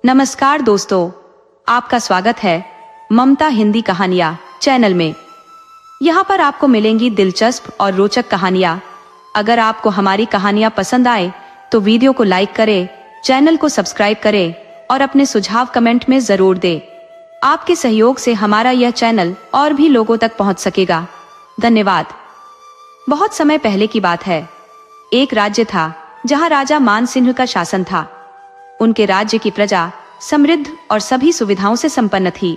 नमस्कार दोस्तों, आपका स्वागत है ममता हिंदी कहानियाँ चैनल में। यहाँ पर आपको मिलेंगी दिलचस्प और रोचक कहानियाँ। अगर आपको हमारी कहानियाँ पसंद आए तो वीडियो को लाइक करें, चैनल को सब्सक्राइब करें और अपने सुझाव कमेंट में जरूर दें। आपके सहयोग से हमारा यह चैनल और भी लोगों तक पहुँच सकेगा। धन्यवाद। बहुत समय पहले की बात है। एक राज्य था जहाँ राजा मानसिंह का शासन था। उनके राज्य की प्रजा समृद्ध और सभी सुविधाओं से संपन्न थी।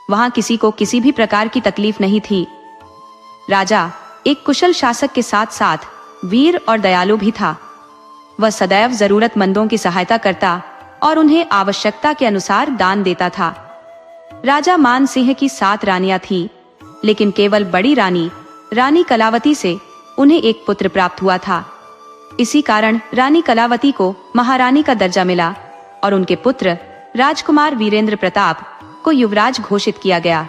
वहां किसी को किसी भी प्रकार की तकलीफ नहीं थी। राजा एक कुशल शासक के साथ साथ वीर और दयालु भी था। वह सदैव जरूरतमंदों की सहायता करता और उन्हें आवश्यकता के अनुसार दान देता था। राजा मानसिंह की 7 रानियां थीं, लेकिन केवल बड़ी रानी कलावती से उन्हें एक पुत्र प्राप्त हुआ था। इसी कारण रानी कलावती को महारानी का दर्जा मिला और उनके पुत्र राजकुमार वीरेंद्र प्रताप को युवराज घोषित किया गया।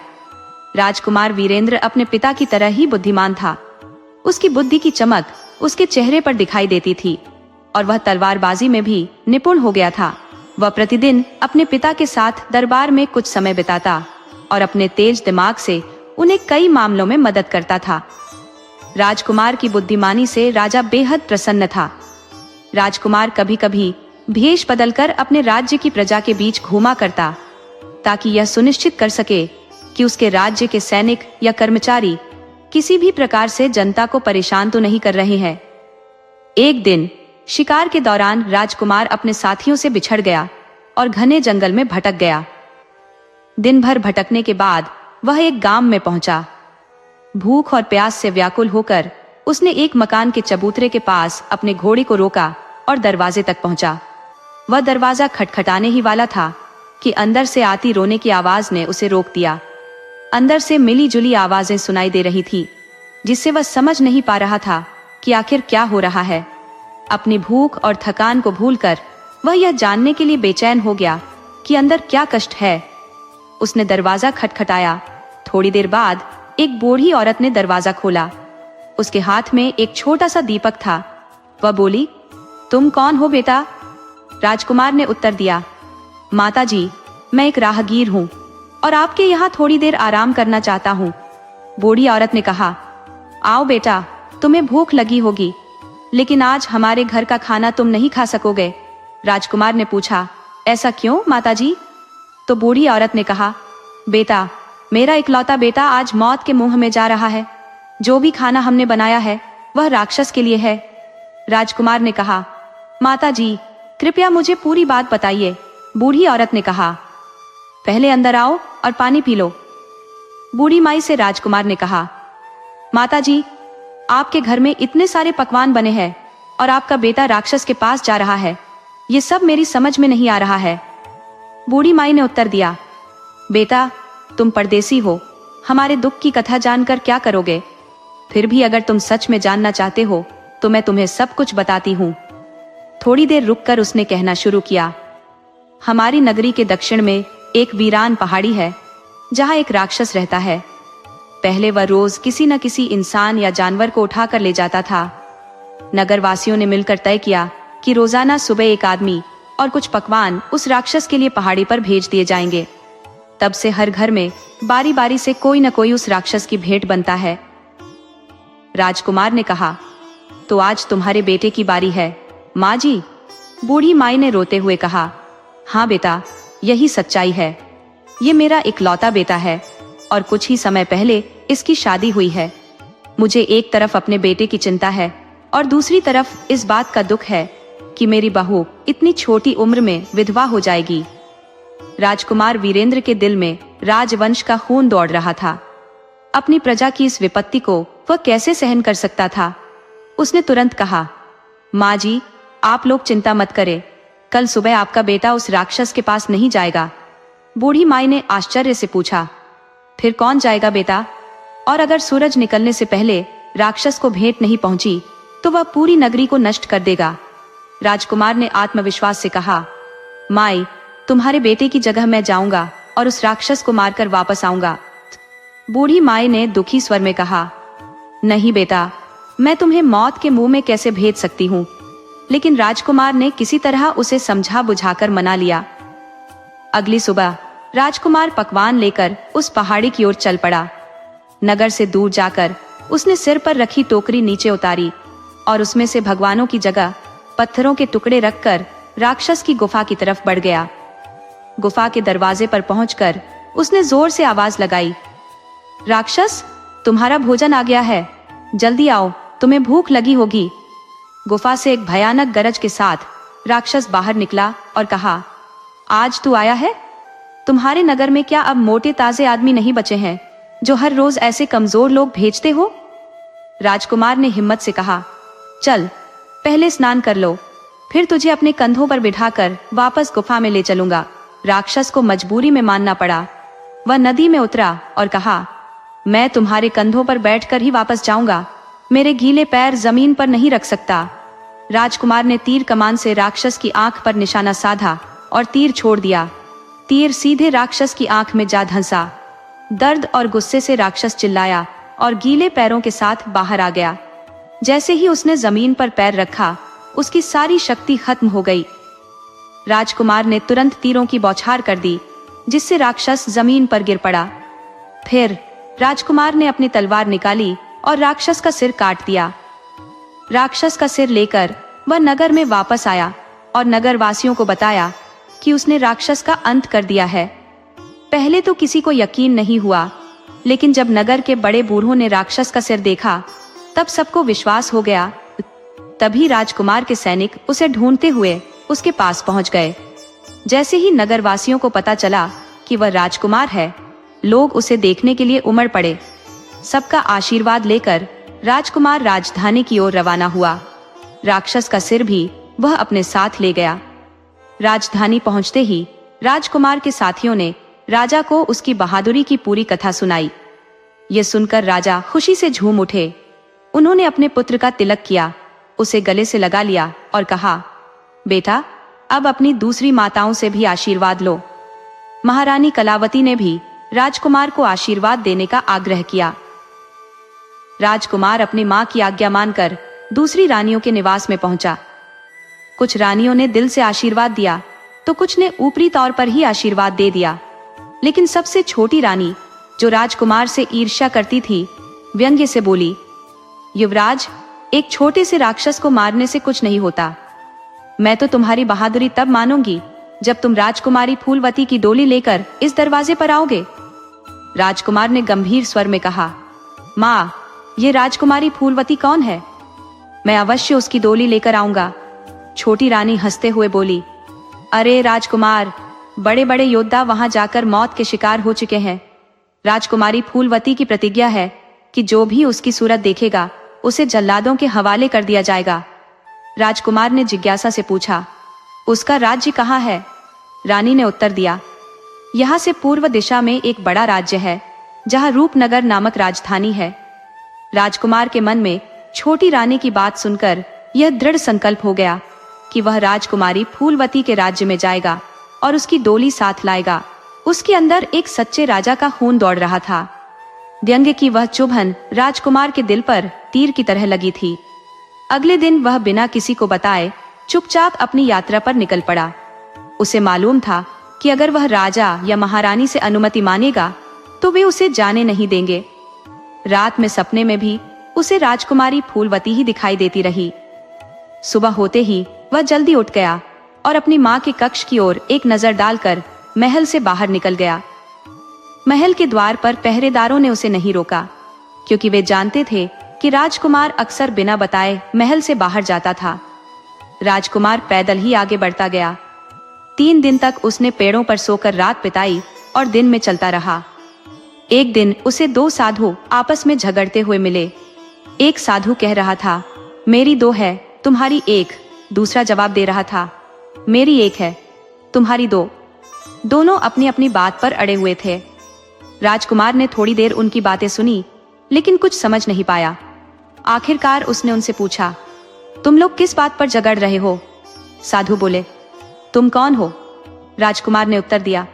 राजकुमार वीरेंद्र अपने पिता की तरह ही बुद्धिमान था। उसकी बुद्धि की चमक उसके चेहरे पर दिखाई देती थी और वह तलवारबाजी में भी निपुण हो गया था। वह प्रतिदिन अपने पिता के साथ दरबार में कुछ समय बिताता और अपने तेज दिमाग से उन्हें कई मामलों में मदद करता था। राजकुमार की बुद्धिमानी से राजा बेहद प्रसन्न था। राजकुमार कभी कभी भेष बदलकर अपने राज्य की प्रजा के बीच घूमा करता, ताकि यह सुनिश्चित कर सके कि उसके राज्य के सैनिक या कर्मचारी किसी भी प्रकार से जनता को परेशान तो नहीं कर रहे हैं। एक दिन शिकार के दौरान राजकुमार अपने साथियों से बिछड़ गया और घने जंगल में भटक गया। दिन भर भटकने के बाद वह एक गांव में पहुंचा। भूख और प्यास से व्याकुल होकर उसने एक मकान के चबूतरे के पास अपने घोड़े को रोका और दरवाजे तक पहुंचा। वह दरवाजा खटखटाने ही वाला था कि अंदर से आती रोने की आवाज ने उसे रोक दिया। अंदर से मिली जुली आवाजें सुनाई दे रही थी, जिससे वह समझ नहीं पा रहा था कि आखिर क्या हो रहा है। अपनी भूख और थकान को भूलकर वह यह जानने के लिए बेचैन हो गया कि अंदर क्या कष्ट है। उसने दरवाजा खटखटाया। थोड़ी देर बाद एक बूढ़ी औरत ने दरवाजा खोला। उसके हाथ में एक छोटा सा दीपक था। वह बोली, तुम कौन हो बेटा? राजकुमार ने उत्तर दिया, माता जी, मैं एक राहगीर हूँ और आपके यहाँ थोड़ी देर आराम करना चाहता हूँ। बूढ़ी औरत ने कहा, आओ बेटा, तुम्हें भूख लगी होगी, लेकिन आज हमारे घर का खाना तुम नहीं खा सकोगे। राजकुमार ने पूछा, ऐसा क्यों माता जी? तो बूढ़ी औरत ने कहा, बेटा, मेरा इकलौता बेटा आज मौत के मुंह में जा रहा है। जो भी खाना हमने बनाया है वह राक्षस के लिए है। राजकुमार ने कहा, माता जी, कृपया मुझे पूरी बात बताइए। बूढ़ी औरत ने कहा, पहले अंदर आओ और पानी पी लो। बूढ़ी माई से राजकुमार ने कहा, माता जी, आपके घर में इतने सारे पकवान बने हैं और आपका बेटा राक्षस के पास जा रहा है, ये सब मेरी समझ में नहीं आ रहा है। बूढ़ी माई ने उत्तर दिया, बेटा, तुम परदेसी हो, हमारे दुख की कथा जानकर क्या करोगे? फिर भी अगर तुम सच में जानना चाहते हो तो मैं तुम्हें सब कुछ बताती हूँ। थोड़ी देर रुककर उसने कहना शुरू किया, हमारी नगरी के दक्षिण में एक वीरान पहाड़ी है जहाँ एक राक्षस रहता है। पहले वह रोज किसी न किसी इंसान या जानवर को उठा कर ले जाता था। नगरवासियों ने मिलकर तय किया कि रोजाना सुबह एक आदमी और कुछ पकवान उस राक्षस के लिए पहाड़ी पर भेज दिए जाएंगे। तब से हर घर में बारी बारी से कोई न कोई उस राक्षस की भेंट बनता है। राजकुमार ने कहा, तो आज तुम्हारे बेटे की बारी है माँ जी। बूढ़ी माई ने रोते हुए कहा, हाँ बेटा, यही सच्चाई है। ये मेरा इकलौता बेटा है और कुछ ही समय पहले इसकी शादी हुई है। मुझे एक तरफ अपने बेटे की चिंता है और दूसरी तरफ इस बात का दुख है कि मेरी बहू इतनी छोटी उम्र में विधवा हो जाएगी। राजकुमार वीरेंद्र के दिल में राजवंश का खून दौड़ रहा था। अपनी प्रजा की इस विपत्ति को वह कैसे सहन कर सकता था? उसने तुरंत कहा, माँ जी, आप लोग चिंता मत करें, कल सुबह आपका बेटा उस राक्षस के पास नहीं जाएगा। बूढ़ी माई ने आश्चर्य से पूछा, फिर कौन जाएगा बेटा? और अगर सूरज निकलने से पहले राक्षस को भेंट नहीं पहुंची तो वह पूरी नगरी को नष्ट कर देगा। राजकुमार ने आत्मविश्वास से कहा, माई, तुम्हारे बेटे की जगह मैं जाऊंगा और उस राक्षस को मारकर वापस आऊंगा। बूढ़ी माई ने दुखी स्वर में कहा, नहीं बेटा, मैं तुम्हें मौत के मुंह में कैसे भेज सकती हूँ। लेकिन राजकुमार ने किसी तरह उसे समझा बुझाकर मना लिया। अगली सुबह राजकुमार पकवान लेकर उस पहाड़ी की ओर चल पड़ा। नगर से दूर जाकर उसने सिर पर रखी टोकरी नीचे उतारी और उसमें से भगवानों की जगह पत्थरों के टुकड़े रखकर राक्षस की गुफा की तरफ बढ़ गया। गुफा के दरवाजे पर पहुंचकर उसने जोर से आवाज लगाई, राक्षस, तुम्हारा भोजन आ गया है, जल्दी आओ, तुम्हें भूख लगी होगी। गुफा से एक भयानक गरज के साथ राक्षस बाहर निकला और कहा, आज तू आया है? तुम्हारे नगर में क्या अब मोटे ताजे आदमी नहीं बचे हैं जो हर रोज ऐसे कमजोर लोग भेजते हो? राजकुमार ने हिम्मत से कहा, चल पहले स्नान कर लो, फिर तुझे अपने कंधों पर बिठाकर वापस गुफा में ले चलूंगा। राक्षस को मजबूरी में मानना पड़ा। वह नदी में उतरा और कहा, मैं तुम्हारे कंधों पर बैठकर ही वापस जाऊंगा, मेरे गीले पैर जमीन पर नहीं रख सकता। राजकुमार ने तीर कमान से राक्षस की आंख पर निशाना साधा और तीर छोड़ दिया। तीर सीधे राक्षस की आंख में जा धंसा। दर्द और गुस्से से राक्षस चिल्लाया और गीले पैरों के साथ बाहर आ गया। जैसे ही उसने जमीन पर पैर रखा, उसकी सारी शक्ति खत्म हो गई। राजकुमार ने तुरंत तीरों की बौछार कर दी, जिससे राक्षस जमीन पर गिर पड़ा। फिर राजकुमार ने अपनी तलवार निकाली और राक्षस का सिर काट दिया। राक्षस का सिर लेकर वह नगर में वापस आया और नगर वासियों को बताया कि उसने राक्षस का अंत कर दिया है। पहले तो किसी को यकीन नहीं हुआ, लेकिन जब नगर के बड़े बूढ़ों ने राक्षस का सिर देखा, तब सबको विश्वास हो गया। तभी राजकुमार के सैनिक उसे ढूंढते हुए उसके पास पहुंच गए। जैसे ही नगर वासियों को पता चला कि वह राजकुमार है, लोग उसे देखने के लिए उमड़ पड़े। सबका आशीर्वाद लेकर राजकुमार राजधानी की ओर रवाना हुआ। राक्षस का सिर भी वह अपने साथ ले गया। राजधानी पहुंचते ही राजकुमार के साथियों ने राजा को उसकी बहादुरी की पूरी कथा सुनाई। ये सुनकर राजा खुशी से झूम उठे। उन्होंने अपने पुत्र का तिलक किया, उसे गले से लगा लिया और कहा, बेटा, अब अपनी दूसरी माताओं से भी आशीर्वाद लो। महारानी कलावती ने भी राजकुमार को आशीर्वाद देने का आग्रह किया। राजकुमार अपनी मां की आज्ञा मानकर दूसरी रानियों के निवास में पहुंचा। कुछ रानियों ने दिल से आशीर्वाद दिया तो कुछ ने ऊपरी तौर पर ही आशीर्वाद दे दिया। लेकिन सबसे छोटी रानी, जो राजकुमार से ईर्ष्या करती थी, व्यंग्य से बोली, युवराज, एक छोटे से राक्षस को मारने से कुछ नहीं होता। मैं तो तुम्हारी बहादुरी तब मानूंगी जब तुम राजकुमारी फूलवती की डोली लेकर इस दरवाजे पर आओगे। राजकुमार ने गंभीर स्वर में कहा, माँ, ये राजकुमारी फूलवती कौन है? मैं अवश्य उसकी डोली लेकर आऊंगा। छोटी रानी हंसते हुए बोली, अरे राजकुमार, बड़े बड़े योद्धा वहां जाकर मौत के शिकार हो चुके हैं। राजकुमारी फूलवती की प्रतिज्ञा है कि जो भी उसकी सूरत देखेगा उसे जल्लादों के हवाले कर दिया जाएगा। राजकुमार ने जिज्ञासा से पूछा, उसका राज्य कहाँ है? रानी ने उत्तर दिया, यहाँ से पूर्व दिशा में एक बड़ा राज्य है, जहाँ रूपनगर नामक राजधानी है। राजकुमार के मन में छोटी रानी की बात सुनकर यह दृढ़ संकल्प हो गया कि वह राजकुमारी फूलवती के राज्य में जाएगा और उसकी डोली साथ लाएगा। उसके अंदर एक सच्चे राजा का खून दौड़ रहा था। व्यंग्य की वह चुभन राजकुमार के दिल पर तीर की तरह लगी थी। अगले दिन वह बिना किसी को बताए चुपचाप अपनी यात्रा पर निकल पड़ा। उसे मालूम था कि अगर वह राजा या महारानी से अनुमति मांगेगा तो वे उसे जाने नहीं देंगे। रात में सपने में भी उसे राजकुमारी फूलवती ही दिखाई देती रही। सुबह होते ही वह जल्दी उठ गया और अपनी माँ के कक्ष की ओर एक नजर डालकर महल से बाहर निकल गया। महल के द्वार पर पहरेदारों ने उसे नहीं रोका, क्योंकि वे जानते थे कि राजकुमार अक्सर बिना बताए महल से बाहर जाता था। राजकुमार पैदल ही आगे बढ़ता गया। 3 दिन तक उसने पेड़ों पर सोकर रात बिताई और दिन में चलता रहा। एक दिन उसे 2 साधु आपस में झगड़ते हुए मिले। एक साधु कह रहा था, मेरी 2 है, तुम्हारी 1। दूसरा जवाब दे रहा था, मेरी 1 है, तुम्हारी 2। दोनों अपनी अपनी बात पर अड़े हुए थे। राजकुमार ने थोड़ी देर उनकी बातें सुनी, लेकिन कुछ समझ नहीं पाया। आखिरकार उसने उनसे पूछा, तुम लोग किस बात पर झगड़ रहे हो? साधु बोले, तुम कौन हो? राजकुमार ने उत्तर दिया,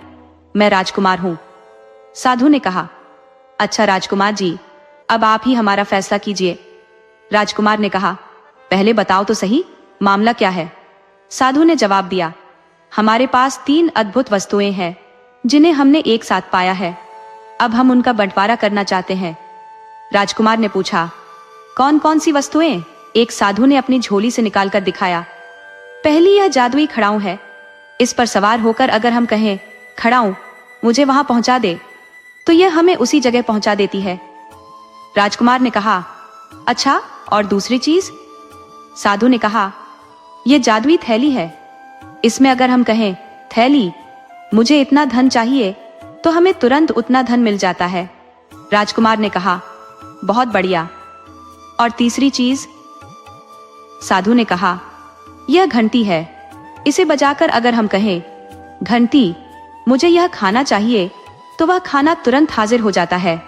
मैं राजकुमार हूं। साधु ने कहा, अच्छा राजकुमार जी, अब आप ही हमारा फैसला कीजिए। राजकुमार ने कहा, पहले बताओ तो सही, मामला क्या है? साधु ने जवाब दिया, हमारे पास 3 अद्भुत वस्तुएं हैं जिन्हें हमने एक साथ पाया है। अब हम उनका बंटवारा करना चाहते हैं। राजकुमार ने पूछा, कौन कौन सी वस्तुएं? एक साधु ने अपनी झोली से निकालकर दिखाया। पहली यह जादुई खड़ाऊ है। इस पर सवार होकर अगर हम कहें, खड़ाऊ मुझे वहां पहुंचा दे, तो यह हमें उसी जगह पहुंचा देती है। राजकुमार ने कहा, अच्छा, और दूसरी चीज? साधु ने कहा, यह जादुई थैली है। इसमें अगर हम कहें, थैली मुझे इतना धन चाहिए, तो हमें तुरंत उतना धन मिल जाता है। राजकुमार ने कहा, बहुत बढ़िया। और तीसरी चीज? साधु ने कहा, यह घंटी है। इसे बजाकर अगर हम कहें, घंटी मुझे यह खाना चाहिए, तो वह खाना तुरंत हाजिर हो जाता है।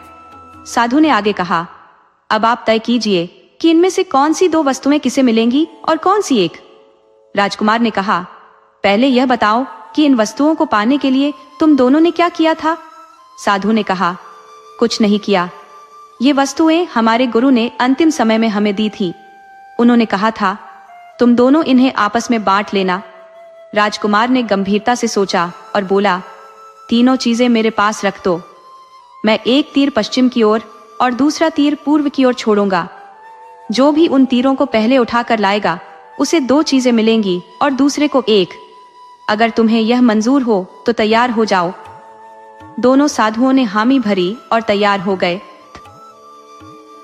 साधु ने आगे कहा, अब आप तय कीजिए कि इनमें से कौन सी 2 वस्तुएं किसे मिलेंगी और कौन सी एक? राजकुमार ने कहा, पहले यह बताओ कि इन वस्तुओं को पाने के लिए तुम दोनों ने क्या किया था? साधु ने कहा, कुछ नहीं किया। ये वस्तुएं हमारे गुरु ने अंतिम समय में हमें दी थी। उन्होंने कहा था, तुम दोनों इन्हें आपस में बांट लेना। राजकुमार ने गंभीरता से सोचा और बोला, तीनों चीजें मेरे पास रख दो। मैं एक तीर पश्चिम की ओर और दूसरा तीर पूर्व की ओर छोड़ूंगा। जो भी उन तीरों को पहले उठाकर लाएगा, उसे 2 चीजें मिलेंगी और दूसरे को 1। अगर तुम्हें यह मंजूर हो तो तैयार हो जाओ। दोनों साधुओं ने हामी भरी और तैयार हो गए।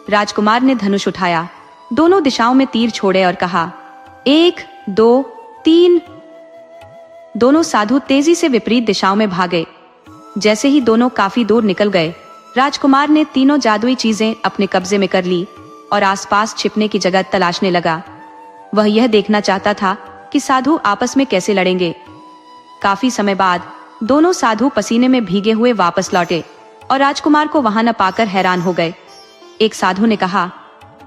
राजकुमार ने धनुष उठाया, दोनों दिशाओं में तीर छोड़े और कहा, 1, 2, 3। दोनों साधु तेजी से विपरीत दिशाओं में भागे। जैसे ही दोनों काफी दूर निकल गए, राजकुमार ने तीनों जादुई चीजें अपने कब्जे में कर ली और आसपास छिपने की जगह तलाशने लगा। वह यह देखना चाहता था कि साधु आपस में कैसे लड़ेंगे। काफी समय बाद दोनों साधु पसीने में भीगे हुए वापस लौटे और राजकुमार को वहां न पाकर हैरान हो गए। एक साधु ने कहा,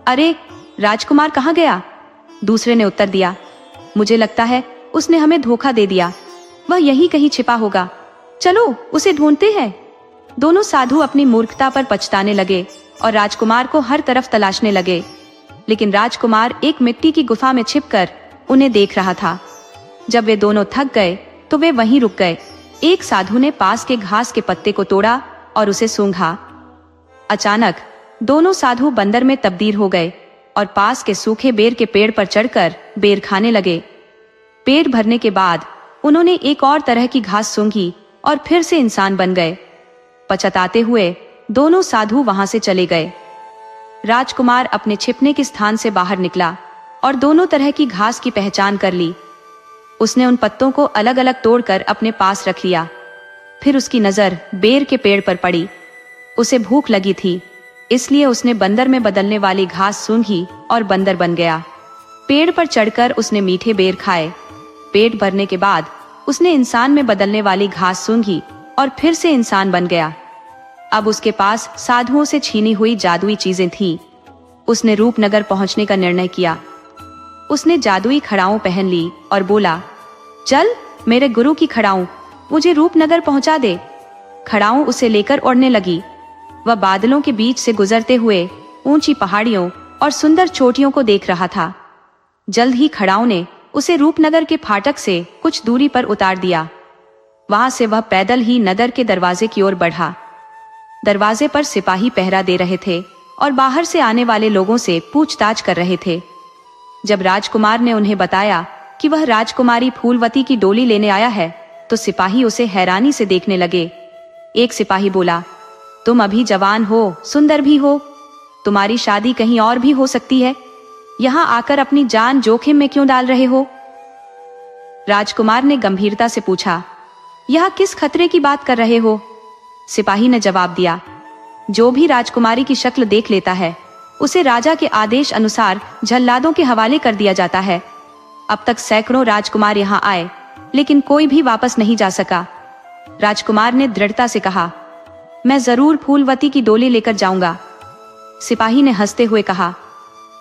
अरे राजकुमार कहाँ गया? दूसरे ने उत्तर दिया, मुझे लगता है उसने हमें धोखा दे दिया। वह यहीं कहीं छिपा होगा, चलो उसे ढूंढते हैं। दोनों साधु अपनी मूर्खता पर पछताने लगे और राजकुमार को हर तरफ तलाशने लगे, लेकिन राजकुमार एक मिट्टी की गुफा में छिपकर उन्हें देख रहा था। जब वे दोनों थक गए तो वे वहीं रुक गए। एक साधु ने पास के घास के पत्ते को तोड़ा और उसे सूंघा। अचानक दोनों साधु बंदर में तब्दील हो गए और पास के सूखे बेर के पेड़ पर चढ़कर बेर खाने लगे। पेट भरने के बाद उन्होंने एक और तरह की घास सूंघी और फिर से इंसान बन गए। पछताते हुए दोनों साधु वहां से चले गए। राजकुमार अपने छिपने के स्थान से बाहर निकला और दोनों तरह की घास की पहचान कर ली। उसने उन पत्तों को अलग अलग तोड़कर अपने पास रख लिया। फिर उसकी नजर बेर के पेड़ पर पड़ी। उसे भूख लगी थी, इसलिए उसने बंदर में बदलने वाली घास सूंघी और बंदर बन गया। पेड़ पर चढ़कर उसने मीठे बेर खाए। पेट भरने के बाद उसने इंसान में बदलने वाली घास सूंघी और फिर से इंसान बन गया। अब उसके पास साधुओं से छीनी हुई जादुई चीजें थीं। उसने रूपनगर पहुंचने का निर्णय किया। उसने जादुई खड़ाऊ पहन ली और बोला, चल मेरे गुरु की खड़ाऊ, मुझे रूपनगर पहुंचा दे। खड़ाऊ उसे लेकर उड़ने लगी। वह बादलों के बीच से गुजरते हुए ऊंची पहाड़ियों और सुंदर चोटियों को देख रहा था। जल्द ही खड़ाऊ ने उसे रूपनगर के फाटक से कुछ दूरी पर उतार दिया। वहां से वह पैदल ही नगर के दरवाजे की ओर बढ़ा। दरवाजे पर सिपाही पहरा दे रहे थे और बाहर से आने वाले लोगों से पूछताछ कर रहे थे। जब राजकुमार ने उन्हें बताया कि वह राजकुमारी फूलवती की डोली लेने आया है, तो सिपाही उसे हैरानी से देखने लगे। एक सिपाही बोला, तुम अभी जवान हो, सुंदर भी हो, तुम्हारी शादी कहीं और भी हो सकती है, यहाँ आकर अपनी जान जोखिम में क्यों डाल रहे हो? राजकुमार ने गंभीरता से पूछा, यह किस खतरे की बात कर रहे हो? सिपाही ने जवाब दिया, जो भी राजकुमारी की शक्ल देख लेता है, उसे राजा के आदेश अनुसार जल्लादों के हवाले कर दिया जाता है। अब तक सैकड़ों राजकुमार यहाँ आए, लेकिन कोई भी वापस नहीं जा सका। राजकुमार ने दृढ़ता से कहा, मैं जरूर फूलवती की डोली लेकर जाऊंगा। सिपाही ने हंसते हुए कहा,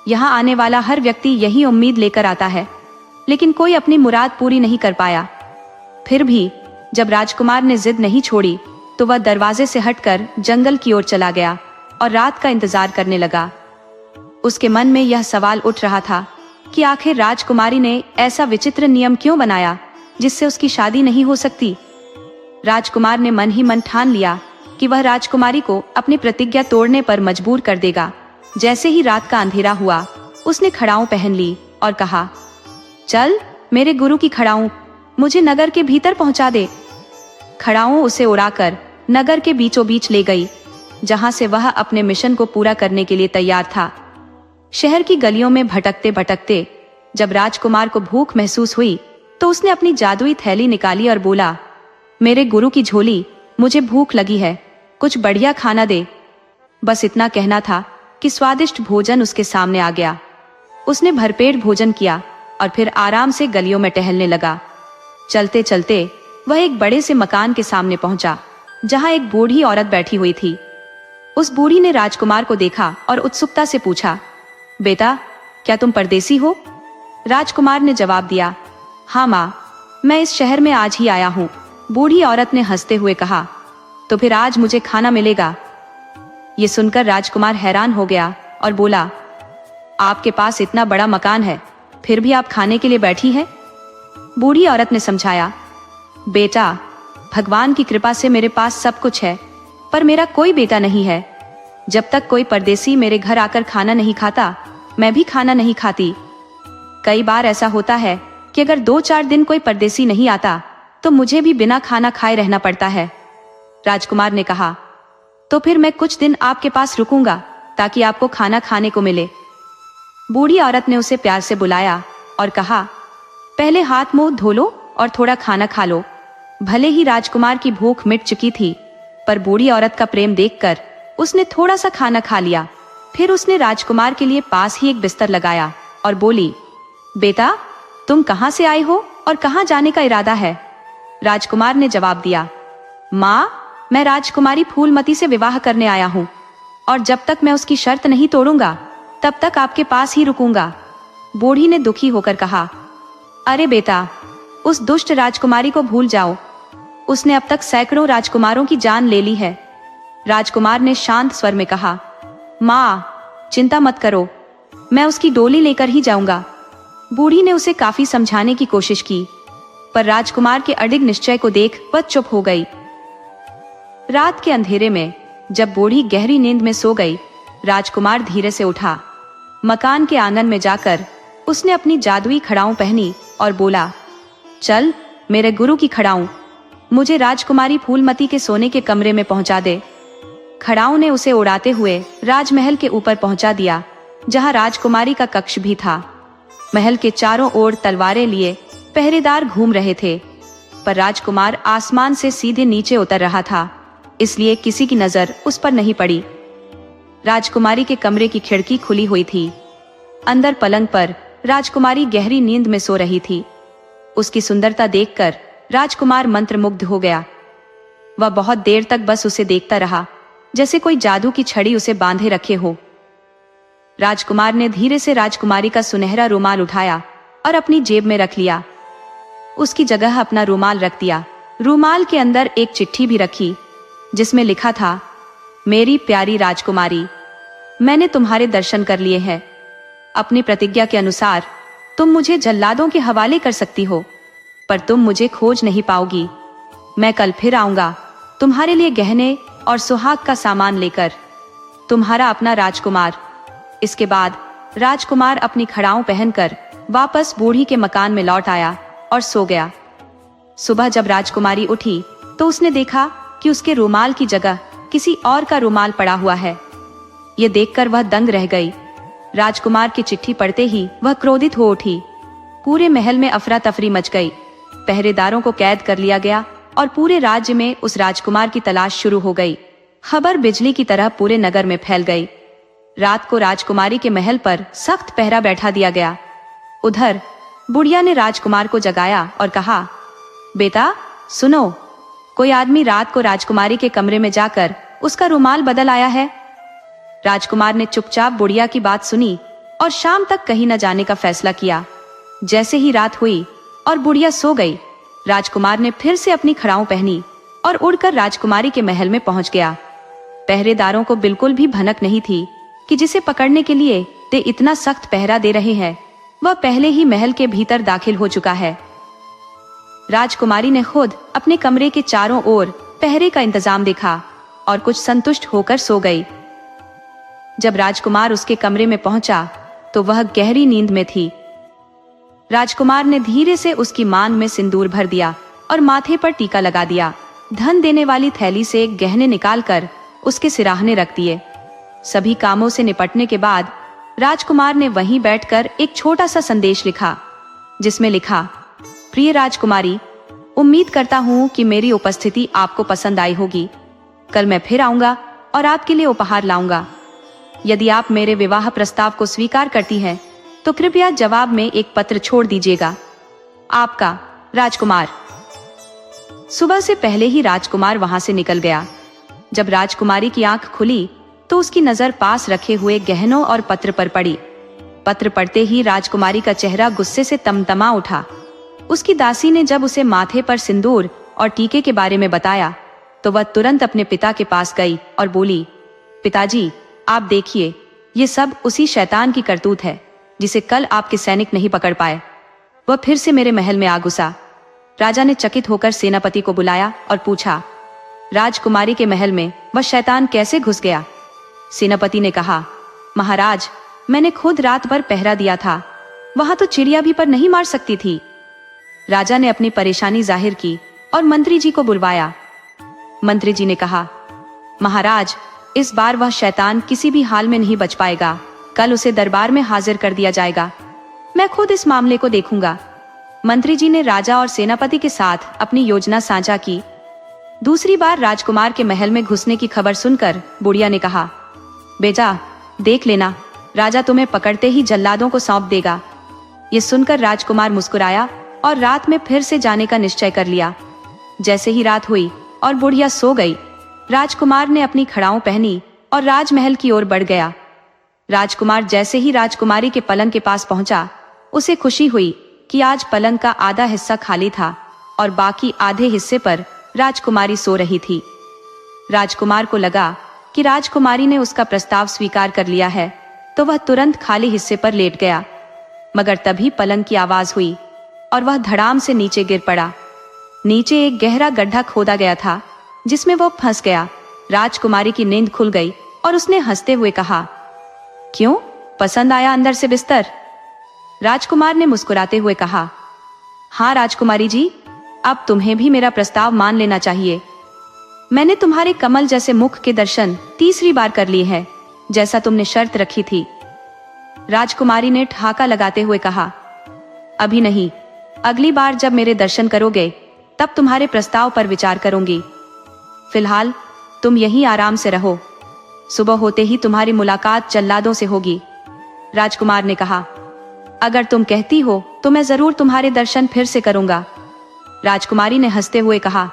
यहाँ आने वाला हर व्यक्ति यही उम्मीद लेकर आता है, लेकिन कोई अपनी मुराद पूरी नहीं कर पाया। फिर भी जब राजकुमार ने जिद नहीं छोड़ी, तो वह दरवाजे से हटकर जंगल की ओर चला गया और रात का इंतजार करने लगा। उसके मन में यह सवाल उठ रहा था कि आखिर राजकुमारी ने ऐसा विचित्र नियम क्यों बनाया जिससे उसकी शादी नहीं हो सकती। राजकुमार ने मन ही मन ठान लिया कि वह राजकुमारी को अपनी प्रतिज्ञा तोड़ने पर मजबूर कर देगा। जैसे ही रात का अंधेरा हुआ, उसने खड़ाऊं पहन ली और कहा, चल मेरे गुरु की खड़ाऊं, मुझे नगर के भीतर पहुंचा दे। खड़ाऊं उसे उड़ाकर नगर के बीचों बीच ले गई, जहां से वह अपने मिशन को पूरा करने के लिए तैयार था। शहर की गलियों में भटकते भटकते जब राजकुमार को भूख महसूस हुई तो उसने अपनी जादुई थैली निकाली और बोला, मेरे गुरु की झोली, मुझे भूख लगी है, कुछ बढ़िया खाना दे। बस इतना कहना था कि स्वादिष्ट भोजन उसके सामने आ गया। उसने भरपेट भोजन किया और फिर आराम से गलियों में टहलने लगा। चलते चलते वह एक बड़े से मकान के सामने पहुंचा, जहां एक बूढ़ी औरत बैठी हुई थी। उस बूढ़ी ने राजकुमार को देखा और उत्सुकता से पूछा, बेटा, क्या तुम परदेसी हो? राजकुमार ने जवाब दिया, हाँ माँ, मैं इस शहर में आज ही आया हूँ। बूढ़ी औरत ने हंसते हुए कहा, तो फिर आज मुझे खाना मिलेगा? ये सुनकर राजकुमार हैरान हो गया और बोला, आपके पास इतना बड़ा मकान है, फिर भी आप खाने के लिए बैठी हैं? बूढ़ी औरत ने समझाया, बेटा, भगवान की कृपा से मेरे पास सब कुछ है, पर मेरा कोई बेटा नहीं है। जब तक कोई परदेसी मेरे घर आकर खाना नहीं खाता, मैं भी खाना नहीं खाती। कई बार ऐसा होता है कि अगर 2-4 दिन कोई परदेसी नहीं आता तो मुझे भी बिना खाना खाए रहना पड़ता है। राजकुमार ने कहा, तो फिर मैं कुछ दिन आपके पास रुकूंगा ताकि आपको खाना खाने को मिले। बूढ़ी औरत ने उसे प्यार से बुलाया और कहा, पहले हाथ मुंह धो लो और थोड़ा खाना खा लो। भले ही राजकुमार की भूख मिट चुकी थी, पर बूढ़ी औरत का प्रेम देखकर उसने थोड़ा सा खाना खा लिया। फिर उसने राजकुमार के लिए पास ही एक बिस्तर लगाया और बोली, बेटा, तुम कहां से आए हो और कहां जाने का इरादा है? राजकुमार ने जवाब दिया, माँ, मैं राजकुमारी फूलमती से विवाह करने आया हूँ और जब तक मैं उसकी शर्त नहीं तोड़ूंगा तब तक आपके पास ही रुकूंगा। बूढ़ी ने दुखी होकर कहा, अरे बेटा, उस दुष्ट राजकुमारी को भूल जाओ, उसने अब तक सैकड़ों राजकुमारों की जान ले ली है। राजकुमार ने शांत स्वर में कहा, माँ, चिंता मत करो, मैं उसकी डोली लेकर ही जाऊंगा। बूढ़ी ने उसे काफी समझाने की कोशिश की, पर राजकुमार के अडिग निश्चय को देख वह चुप हो गई। रात के अंधेरे में जब बूढ़ी गहरी नींद में सो गई, राजकुमार धीरे से उठा। मकान के आंगन में जाकर उसने अपनी जादुई खड़ाऊं पहनी और बोला, चल मेरे गुरु की खड़ाऊं, मुझे राजकुमारी फूलमती के सोने के कमरे में पहुंचा दे। खड़ाऊं ने उसे उड़ाते हुए राजमहल के ऊपर पहुंचा दिया, जहां राजकुमारी का कक्ष भी था। महल के चारों ओर तलवारें लिए पहरेदार घूम रहे थे, पर राजकुमार आसमान से सीधे नीचे उतर रहा था, इसलिए किसी की नजर उस पर नहीं पड़ी। राजकुमारी के कमरे की खिड़की खुली हुई थी। अंदर पलंग पर राजकुमारी गहरी नींद में सो रही थी। उसकी सुंदरता देखकर राजकुमार मंत्रमुग्ध हो गया। वह बहुत देर तक बस उसे देखता रहा, जैसे कोई जादू की छड़ी उसे बांधे रखे हो। राजकुमार ने धीरे से राजकुमारी का सुनहरा रुमाल उठाया और अपनी जेब में रख लिया। उसकी जगह अपना रुमाल रख दिया। रुमाल के अंदर एक चिट्ठी भी रखी, जिसमें लिखा था, मेरी प्यारी राजकुमारी, मैंने तुम्हारे दर्शन कर लिए हैं। अपनी प्रतिज्ञा के अनुसार तुम मुझे जल्लादों के हवाले कर सकती हो, पर तुम मुझे खोज नहीं पाओगी। मैं कल फिर आऊंगा तुम्हारे लिए गहने और सुहाग का सामान लेकर। तुम्हारा अपना राजकुमार। इसके बाद राजकुमार अपनी खड़ाऊं पहनकर वापस बूढ़ी के मकान में लौट आया और सो गया। सुबह जब राजकुमारी उठी तो उसने देखा कि उसके रुमाल की जगह किसी और का रुमाल पड़ा हुआ है। ये देखकर वह दंग रह गई। राजकुमार की चिट्ठी पढ़ते ही वह क्रोधित हो उठी। पूरे महल में अफरा तफरी मच गई। पहरेदारों को कैद कर लिया गया और पूरे राज्य में उस राजकुमार की तलाश शुरू हो गई। खबर बिजली की तरह पूरे नगर में फैल गई। रात को राजकुमारी के महल पर सख्त पहरा बैठा दिया गया। उधर बुढ़िया ने राजकुमार को जगाया और कहा, बेटा सुनो, कोई आदमी रात को राजकुमारी के कमरे में जाकर उसका रुमाल बदल आया है। राजकुमार ने चुपचाप बुढ़िया की बात सुनी और शाम तक कहीं न जाने का फैसला किया। जैसे ही रात हुई और बुढ़िया सो गई, राजकुमार ने फिर से अपनी खड़ाऊं पहनी और उड़कर राजकुमारी के महल में पहुंच गया। पहरेदारों को बिल्कुल भी भनक नहीं थी कि जिसे पकड़ने के लिए ते इतना सख्त पहरा दे रहे हैं, वह पहले ही महल के भीतर दाखिल हो चुका है। राजकुमारी ने खुद अपने कमरे के चारों ओर पहरे का इंतजाम देखा और कुछ संतुष्ट होकर सो गई। जब राजकुमार उसके कमरे में पहुंचा तो वह गहरी नींद में थी। राजकुमार ने धीरे से उसकी मांग में सिंदूर भर दिया और माथे पर टीका लगा दिया। धन देने वाली थैली से गहने निकालकर उसके सिराहने रख दिए। सभी कामों से निपटने के बाद राजकुमार ने वहीं बैठकर एक छोटा सा संदेश लिखा, जिसमें लिखा, प्रिय राजकुमारी, उम्मीद करता हूँ कि मेरी उपस्थिति आपको पसंद आई होगी। कल मैं फिर आऊंगा और आपके लिए उपहार लाऊंगा। यदि आप मेरे विवाह प्रस्ताव को स्वीकार करती हैं, तो कृपया जवाब में एक पत्र छोड़ दीजिएगा। आपका राजकुमार। सुबह से पहले ही राजकुमार वहां से निकल गया। जब राजकुमारी की आंख खुली तो उसकी नजर पास रखे हुए गहनों और पत्र पर पड़ी। पत्र पढ़ते ही राजकुमारी का चेहरा गुस्से से तमतमा उठा। उसकी दासी ने जब उसे माथे पर सिंदूर और टीके के बारे में बताया तो वह तुरंत अपने पिता के पास गई और बोली, पिताजी, आप देखिए, ये सब उसी शैतान की करतूत है जिसे कल आपके सैनिक नहीं पकड़ पाए। वह फिर से मेरे महल में आ घुसा। राजा ने चकित होकर सेनापति को बुलाया और पूछा, राजकुमारी के महल में वह शैतान कैसे घुस गया? सेनापति ने कहा, महाराज, मैंने खुद रात भर पहरा दिया था। वहां तो चिड़िया भी पर नहीं मार सकती थी। राजा ने अपनी परेशानी जाहिर की और मंत्री जी को बुलवाया। मंत्री जी ने कहा, महाराज, इस बार वह शैतान किसी भी हाल में नहीं बच पाएगा। कल उसे दरबार में हाजिर कर दिया जाएगा। मैं खुद इस मामले को देखूंगा। मंत्री जी ने राजा और सेनापति के साथ अपनी योजना साझा की। दूसरी बार राजकुमार के महल में घुसने की खबर सुनकर बुढ़िया ने कहा, बेटा, देख लेना, राजा तुम्हें पकड़ते ही जल्लादों को सौंप देगा। ये सुनकर राजकुमार मुस्कुराया और रात में फिर से जाने का निश्चय कर लिया। जैसे ही रात हुई और बुढ़िया सो गई, राजकुमार ने अपनी खड़ाऊं पहनी और राजमहल की ओर बढ़ गया। राजकुमार जैसे ही राजकुमारी के पलंग के पास पहुंचा, उसे खुशी हुई कि आज पलंग का आधा हिस्सा खाली था और बाकी आधे हिस्से पर राजकुमारी सो रही थी। राजकुमार को लगा कि राजकुमारी ने उसका प्रस्ताव स्वीकार कर लिया है, तो वह तुरंत खाली हिस्से पर लेट गया। मगर तभी पलंग की आवाज हुई और वह धड़ाम से नीचे गिर पड़ा। नीचे एक गहरा गड्ढा खोदा गया था जिसमें वह फंस गया। राजकुमारी की नींद खुल गई और उसने हंसते हुए कहा, क्यों, पसंद आया अंदर से बिस्तर? राजकुमार ने मुस्कुराते हुए कहा, हाँ राजकुमारी जी, अब तुम्हें भी मेरा प्रस्ताव मान लेना चाहिए। मैंने तुम्हारे कमल जैसे मुख के दर्शन तीसरी बार कर लिए हैं, जैसा तुमने शर्त रखी थी। राजकुमारी ने ठहाका लगाते हुए कहा, अभी नहीं, अगली बार जब मेरे दर्शन करोगे तब तुम्हारे प्रस्ताव पर विचार करूंगी। फिलहाल तुम यहीं आराम से रहो। सुबह होते ही तुम्हारी मुलाकात जल्लादों से होगी। राजकुमार ने कहा, अगर तुम कहती हो तो मैं जरूर तुम्हारे दर्शन फिर से करूंगा। राजकुमारी ने हंसते हुए कहा,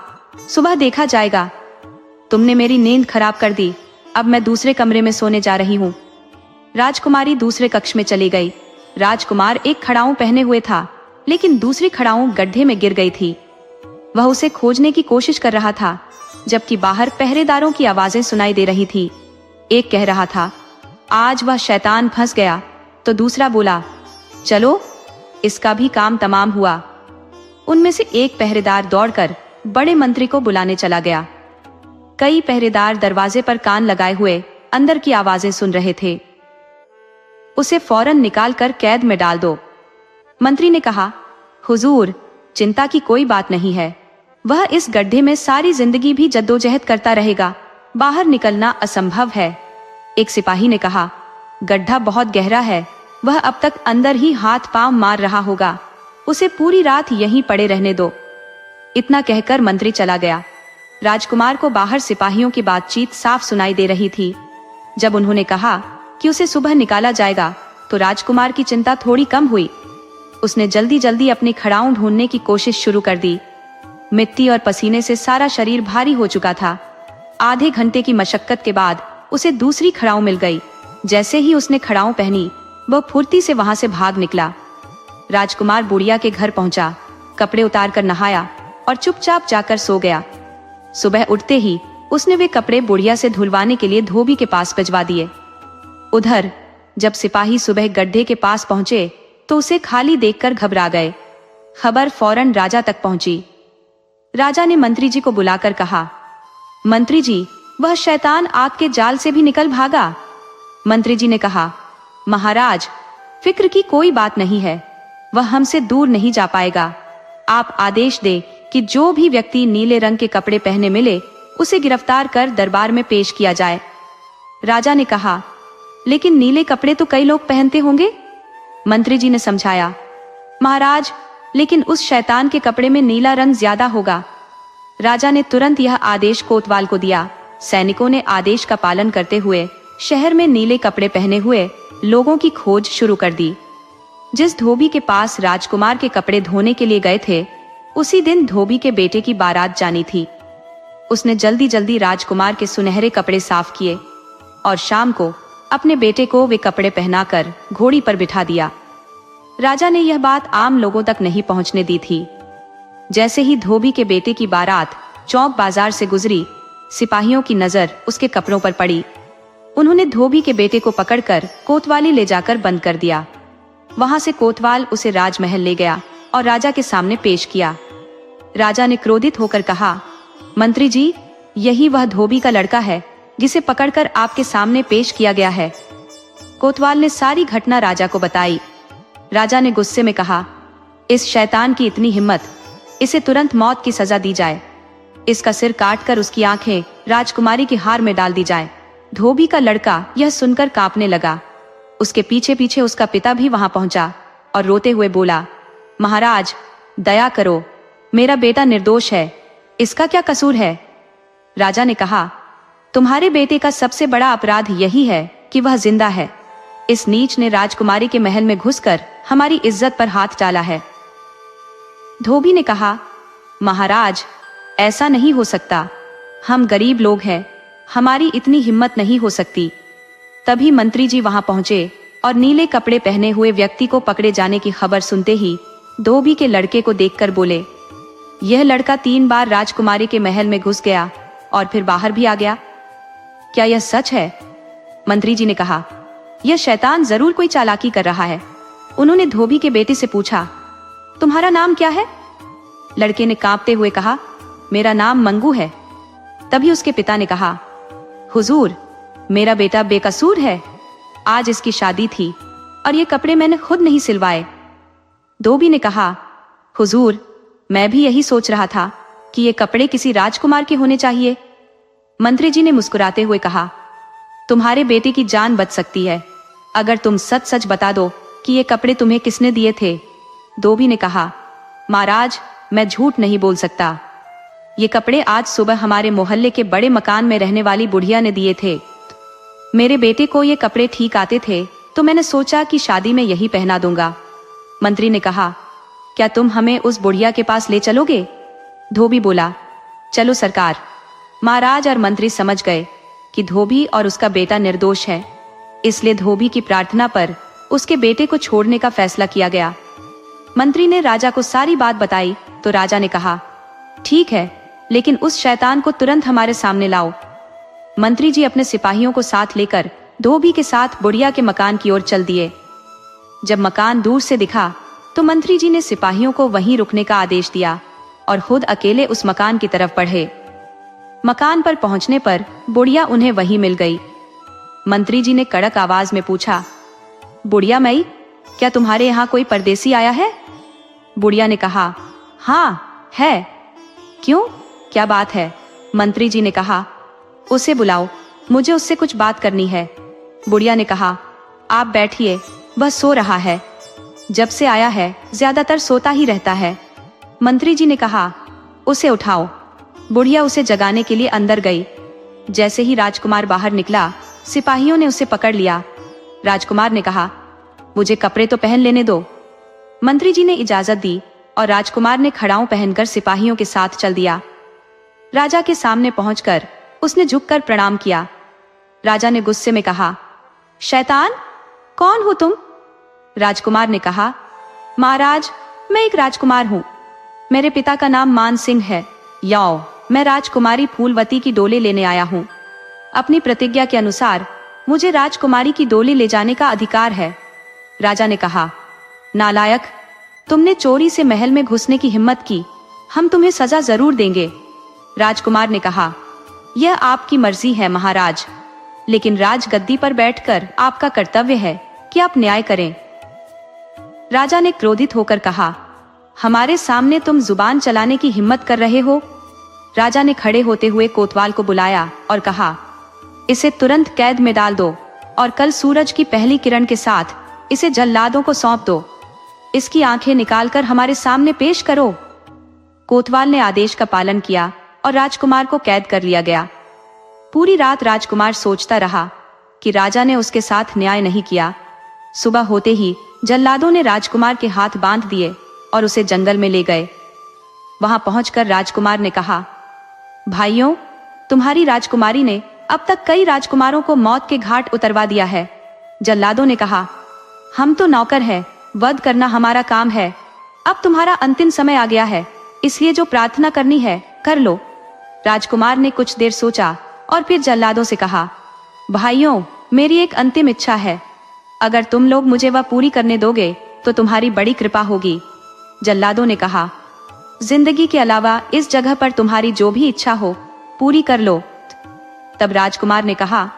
सुबह देखा जाएगा। तुमने मेरी नींद खराब कर दी। अब मैं दूसरे कमरे में सोने जा रही हूँ। राजकुमारी दूसरे कक्ष में चली गई। राजकुमार एक खड़ाऊं पहने हुए था, लेकिन दूसरी खड़ाऊं गड्ढे में गिर गई थी। वह उसे खोजने की कोशिश कर रहा था, जबकि बाहर पहरेदारों की आवाजें सुनाई दे रही थी। एक कह रहा था, आज वह शैतान फंस गया, तो दूसरा बोला, चलो, इसका भी काम तमाम हुआ। उनमें से एक पहरेदार दौड़कर बड़े मंत्री को बुलाने चला गया। कई पहरेदार दरवाजे पर कान लगाए हुए अंदर की आवाजें सुन रहे थे। उसे फौरन निकालकर कैद में डाल दो। मंत्री ने कहा, हुजूर, चिंता की कोई बात नहीं है। वह इस गड्ढे में सारी जिंदगी भी जद्दोजहद करता रहेगा। बाहर निकलना असंभव है। एक सिपाही ने कहा, गड्ढा बहुत गहरा है, वह अब तक अंदर ही हाथ पांव मार रहा होगा। उसे पूरी रात यहीं पड़े रहने दो। इतना कहकर मंत्री चला गया। राजकुमार को बाहर सिपाहियों की बातचीत साफ सुनाई दे रही थी। जब उन्होंने कहा कि उसे सुबह निकाला जाएगा, तो राजकुमार की चिंता थोड़ी कम हुई। उसने जल्दी जल्दी अपनी खड़ाऊं ढूंढने की कोशिश शुरू कर दी। मिट्टी और पसीने से सारा शरीर भारी हो चुका था। आधे घंटे की मशक्कत के बाद उसे दूसरी खड़ाऊं मिल गई। जैसे ही उसने खड़ाऊं पहनी, वह फुर्ती से वहां से भाग निकला। राजकुमार बुढ़िया के घर पहुंचा, कपड़े उतार कर नहाया और चुपचाप जाकर सो गया। सुबह उठते ही उसने वे कपड़े बुढ़िया से धुलवाने के लिए धोबी के पास भिजवा दिए। उधर जब सिपाही सुबह गड्ढे के पास पहुंचे तो उसे खाली देखकर घबरा गए। खबर फौरन राजा तक पहुंची। राजा ने मंत्री जी को बुलाकर कहा, मंत्री जी, वह शैतान आग के जाल से भी निकल भागा। मंत्री जी ने कहा, महाराज, फिक्र की कोई बात नहीं है, वह हमसे दूर नहीं जा पाएगा। आप आदेश दे कि जो भी व्यक्ति नीले रंग के कपड़े पहने मिले उसे गिरफ्तार कर दरबार में पेश किया जाए। राजा ने कहा, लेकिन नीले कपड़े तो कई लोग पहनते होंगे। मंत्री जी ने समझाया, महाराज, लेकिन उस शैतान के कपड़े में नीला रंग ज्यादा होगा। राजा ने तुरंत यह आदेश कोतवाल को दिया। सैनिकों ने आदेश का पालन करते हुए शहर में नीले कपड़े पहने हुए लोगों की खोज शुरू कर दी। जिस धोबी के पास राजकुमार के कपड़े धोने के लिए गए थे, उसी दिन धोबी के बेटे की बारात जानी थी। उसने जल्दी जल्दी राजकुमार के सुनहरे कपड़े साफ किए और शाम को अपने बेटे को वे कपड़े पहनाकर घोड़ी पर बिठा दिया। राजा ने यह बात आम लोगों तक नहीं पहुंचने दी थी। जैसे ही धोबी के बेटे की बारात चौक बाजार से गुजरी, सिपाहियों की नजर उसके कपड़ों पर पड़ी। उन्होंने धोबी के बेटे को पकड़कर कोतवाली ले जाकर बंद कर दिया। वहां से कोतवाल उसे राजमहल ले गया और राजा के सामने पेश किया। राजा ने क्रोधित होकर कहा, मंत्री जी, यही वह धोबी का लड़का है जिसे पकड़कर आपके सामने पेश किया गया है। कोतवाल ने सारी घटना राजा को बताई। राजा ने गुस्से में कहा, इस शैतान की इतनी हिम्मत, इसे तुरंत मौत की सजा दी जाए। इसका सिर काटकर उसकी आंखें राजकुमारी की हार में डाल दी जाए। धोबी का लड़का यह सुनकर कांपने लगा। उसके पीछे पीछे उसका पिता भी वहां पहुंचा और रोते हुए बोला, महाराज, दया करो, मेरा बेटा निर्दोष है, इसका क्या कसूर है। राजा ने कहा, तुम्हारे बेटे का सबसे बड़ा अपराध यही है कि वह जिंदा है। इस नीच ने राजकुमारी के महल में घुसकर हमारी इज्जत पर हाथ डाला है। धोबी ने कहा, महाराज, ऐसा नहीं हो सकता, हम गरीब लोग हैं, हमारी इतनी हिम्मत नहीं हो सकती। तभी मंत्री जी वहां पहुंचे और नीले कपड़े पहने हुए व्यक्ति को पकड़े जाने की खबर सुनते ही धोबी के लड़के को देखकर बोले, यह लड़का 3 बार राजकुमारी के महल में घुस गया और फिर बाहर भी आ गया, क्या यह सच है। मंत्री जी ने कहा, यह शैतान जरूर कोई चालाकी कर रहा है। उन्होंने धोबी के बेटे से पूछा, तुम्हारा नाम क्या है। लड़के ने कांपते हुए कहा, मेरा नाम मंगू है। तभी उसके पिता ने कहा, हुजूर, मेरा बेटा बेकसूर है, आज इसकी शादी थी और ये कपड़े मैंने खुद नहीं सिलवाए। धोबी ने कहा, हुजूर, मैं भी यही सोच रहा था कि ये कपड़े किसी राजकुमार के होने चाहिए। मंत्री जी ने मुस्कुराते हुए कहा, तुम्हारे बेटे की जान बच सकती है अगर तुम सच सच बता दो कि ये कपड़े तुम्हें किसने दिए थे। धोबी ने कहा, महाराज, मैं झूठ नहीं बोल सकता, ये कपड़े आज सुबह हमारे मोहल्ले के बड़े मकान में रहने वाली बुढ़िया ने दिए थे। मेरे बेटे को ये कपड़े ठीक आते थे तो मैंने सोचा कि शादी में यही पहना दूंगा। मंत्री ने कहा, क्या तुम हमें उस बुढ़िया के पास ले चलोगे। धोबी बोला, चलो सरकार। महाराज और मंत्री समझ गए कि धोबी और उसका बेटा निर्दोष है, इसलिए धोबी की प्रार्थना पर उसके बेटे को छोड़ने का फैसला किया गया। मंत्री ने राजा को सारी बात बताई तो राजा ने कहा, ठीक है, लेकिन उस शैतान को तुरंत हमारे सामने लाओ। मंत्री जी अपने सिपाहियों को साथ लेकर धोबी के साथ बुढ़िया के मकान की ओर चल दिए। जब मकान दूर से दिखा तो मंत्री जी ने सिपाहियों को वहीं रुकने का आदेश दिया और खुद अकेले उस मकान की तरफ बढ़े। मकान पर पहुंचने पर बुढ़िया उन्हें वहीं मिल गई। मंत्री जी ने कड़क आवाज में पूछा, बुढ़िया मई, क्या तुम्हारे यहाँ कोई परदेसी आया है। बुढ़िया ने कहा, हाँ है। क्यों, क्या बात है। मंत्री जी ने कहा, उसे बुलाओ, मुझे उससे कुछ बात करनी है। बुढ़िया ने कहा, आप बैठिए, वह सो रहा है, जब से आया है ज्यादातर सोता ही रहता है। मंत्री जी ने कहा, उसे उठाओ। बुढ़िया उसे जगाने के लिए अंदर गई। जैसे ही राजकुमार बाहर निकला, सिपाहियों ने उसे पकड़ लिया। राजकुमार ने कहा, मुझे कपड़े तो पहन लेने दो। मंत्री जी ने इजाजत दी और राजकुमार ने खड़ाऊं पहनकर सिपाहियों के साथ चल दिया। राजा के सामने पहुंचकर उसने झुककर प्रणाम किया। राजा ने गुस्से में कहा, शैतान, कौन हो तुम। राजकुमार ने कहा, महाराज, मैं एक राजकुमार हूँ, मेरे पिता का नाम मान सिंह है। याओ, मैं राजकुमारी फूलवती की डोली लेने आया हूँ। अपनी प्रतिज्ञा के अनुसार मुझे राजकुमारी की डोली ले जाने का अधिकार है। राजा ने कहा, नालायक, तुमने चोरी से महल में घुसने की हिम्मत की, हम तुम्हें सजा जरूर देंगे। राजकुमार ने कहा, यह आपकी मर्जी है महाराज, लेकिन राजगद्दी पर बैठकर आपका कर्तव्य है कि आप न्याय करें। राजा ने क्रोधित होकर कहा, हमारे सामने तुम जुबान चलाने की हिम्मत कर रहे हो? राजा ने खड़े होते हुए कोतवाल को बुलाया और कहा, इसे तुरंत कैद में डाल दो और कल सूरज की पहली किरण के साथ इसे जल्लादों को सौंप दो। इसकी आंखें निकालकर हमारे सामने पेश करो। कोतवाल ने आदेश का पालन किया और राजकुमार को कैद कर लिया गया। पूरी रात राजकुमार सोचता रहा कि राजा ने उसके साथ न्याय नहीं किया। सुबह होते ही जल्लादों ने राजकुमार के हाथ बांध दिए और उसे जंगल में ले गए। वहां पहुंचकर राजकुमार ने कहा, भाइयों, तुम्हारी राजकुमारी ने अब तक कई राजकुमारों को मौत के घाट उतरवा दिया है। जल्लादों ने कहा, हम तो नौकर हैं, वध करना हमारा काम है। अब तुम्हारा अंतिम समय आ गया है, इसलिए जो प्रार्थना करनी है कर लो। राजकुमार ने कुछ देर सोचा और फिर जल्लादों से कहा, भाइयों, मेरी एक अंतिम इच्छा है। अगर तुम लोग मुझे वह पूरी करने दोगे तो तुम्हारी बड़ी कृपा होगी। जल्लादों ने कहा, जिंदगी के अलावा इस जगह पर तुम्हारी जो भी इच्छा हो पूरी कर लो। तब राजकुमार ने कहा,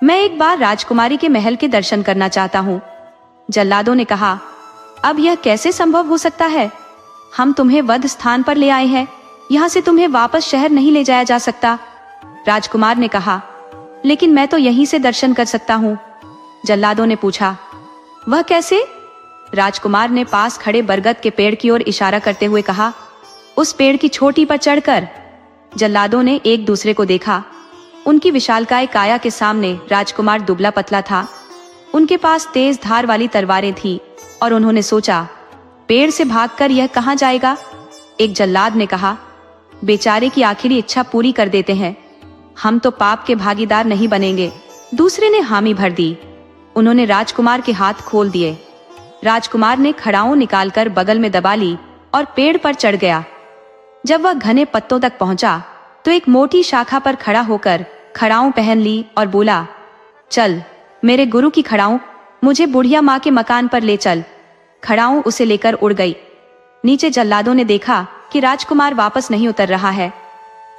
मैं एक बार राजकुमारी के महल के दर्शन करना चाहता हूँ। जल्लादों ने कहा, अब यह कैसे संभव हो सकता है? हम तुम्हें वध स्थान पर ले आए हैं, यहाँ से तुम्हें वापस शहर नहीं ले जाया जा सकता। राजकुमार ने कहा, लेकिन मैं तो यहीं से दर्शन कर सकता हूँ। जल्लादों ने पूछा, वह कैसे? राजकुमार ने पास खड़े बरगद के पेड़ की ओर इशारा करते हुए कहा, उस पेड़ की चोटी पर चढ़कर। जल्लादों ने एक दूसरे को देखा। उनकी विशालकाय काया के सामने राजकुमार दुबला पतला था। उनके पास तेज धार वाली तलवारें थी और उन्होंने सोचा, पेड़ से भागकर यह कहां जाएगा? एक जल्लाद ने कहा, बेचारे की आखिरी इच्छा पूरी कर देते हैं, हम तो पाप के भागीदार नहीं बनेंगे। दूसरे ने हामी भर दी। उन्होंने राजकुमार के हाथ खोल दिए। राजकुमार ने खड़ाऊं निकालकर बगल में दबा ली और पेड़ पर चढ़ गया। जब वह घने पत्तों तक पहुंचा तो एक मोटी शाखा पर खड़ा होकर खड़ाऊं पहन ली और बोला, चल मेरे गुरु की खड़ाऊं, मुझे बुढ़िया माँ के मकान पर ले चल। खड़ाऊं उसे लेकर उड़ गई। नीचे जल्लादों ने देखा कि राजकुमार वापस नहीं उतर रहा है।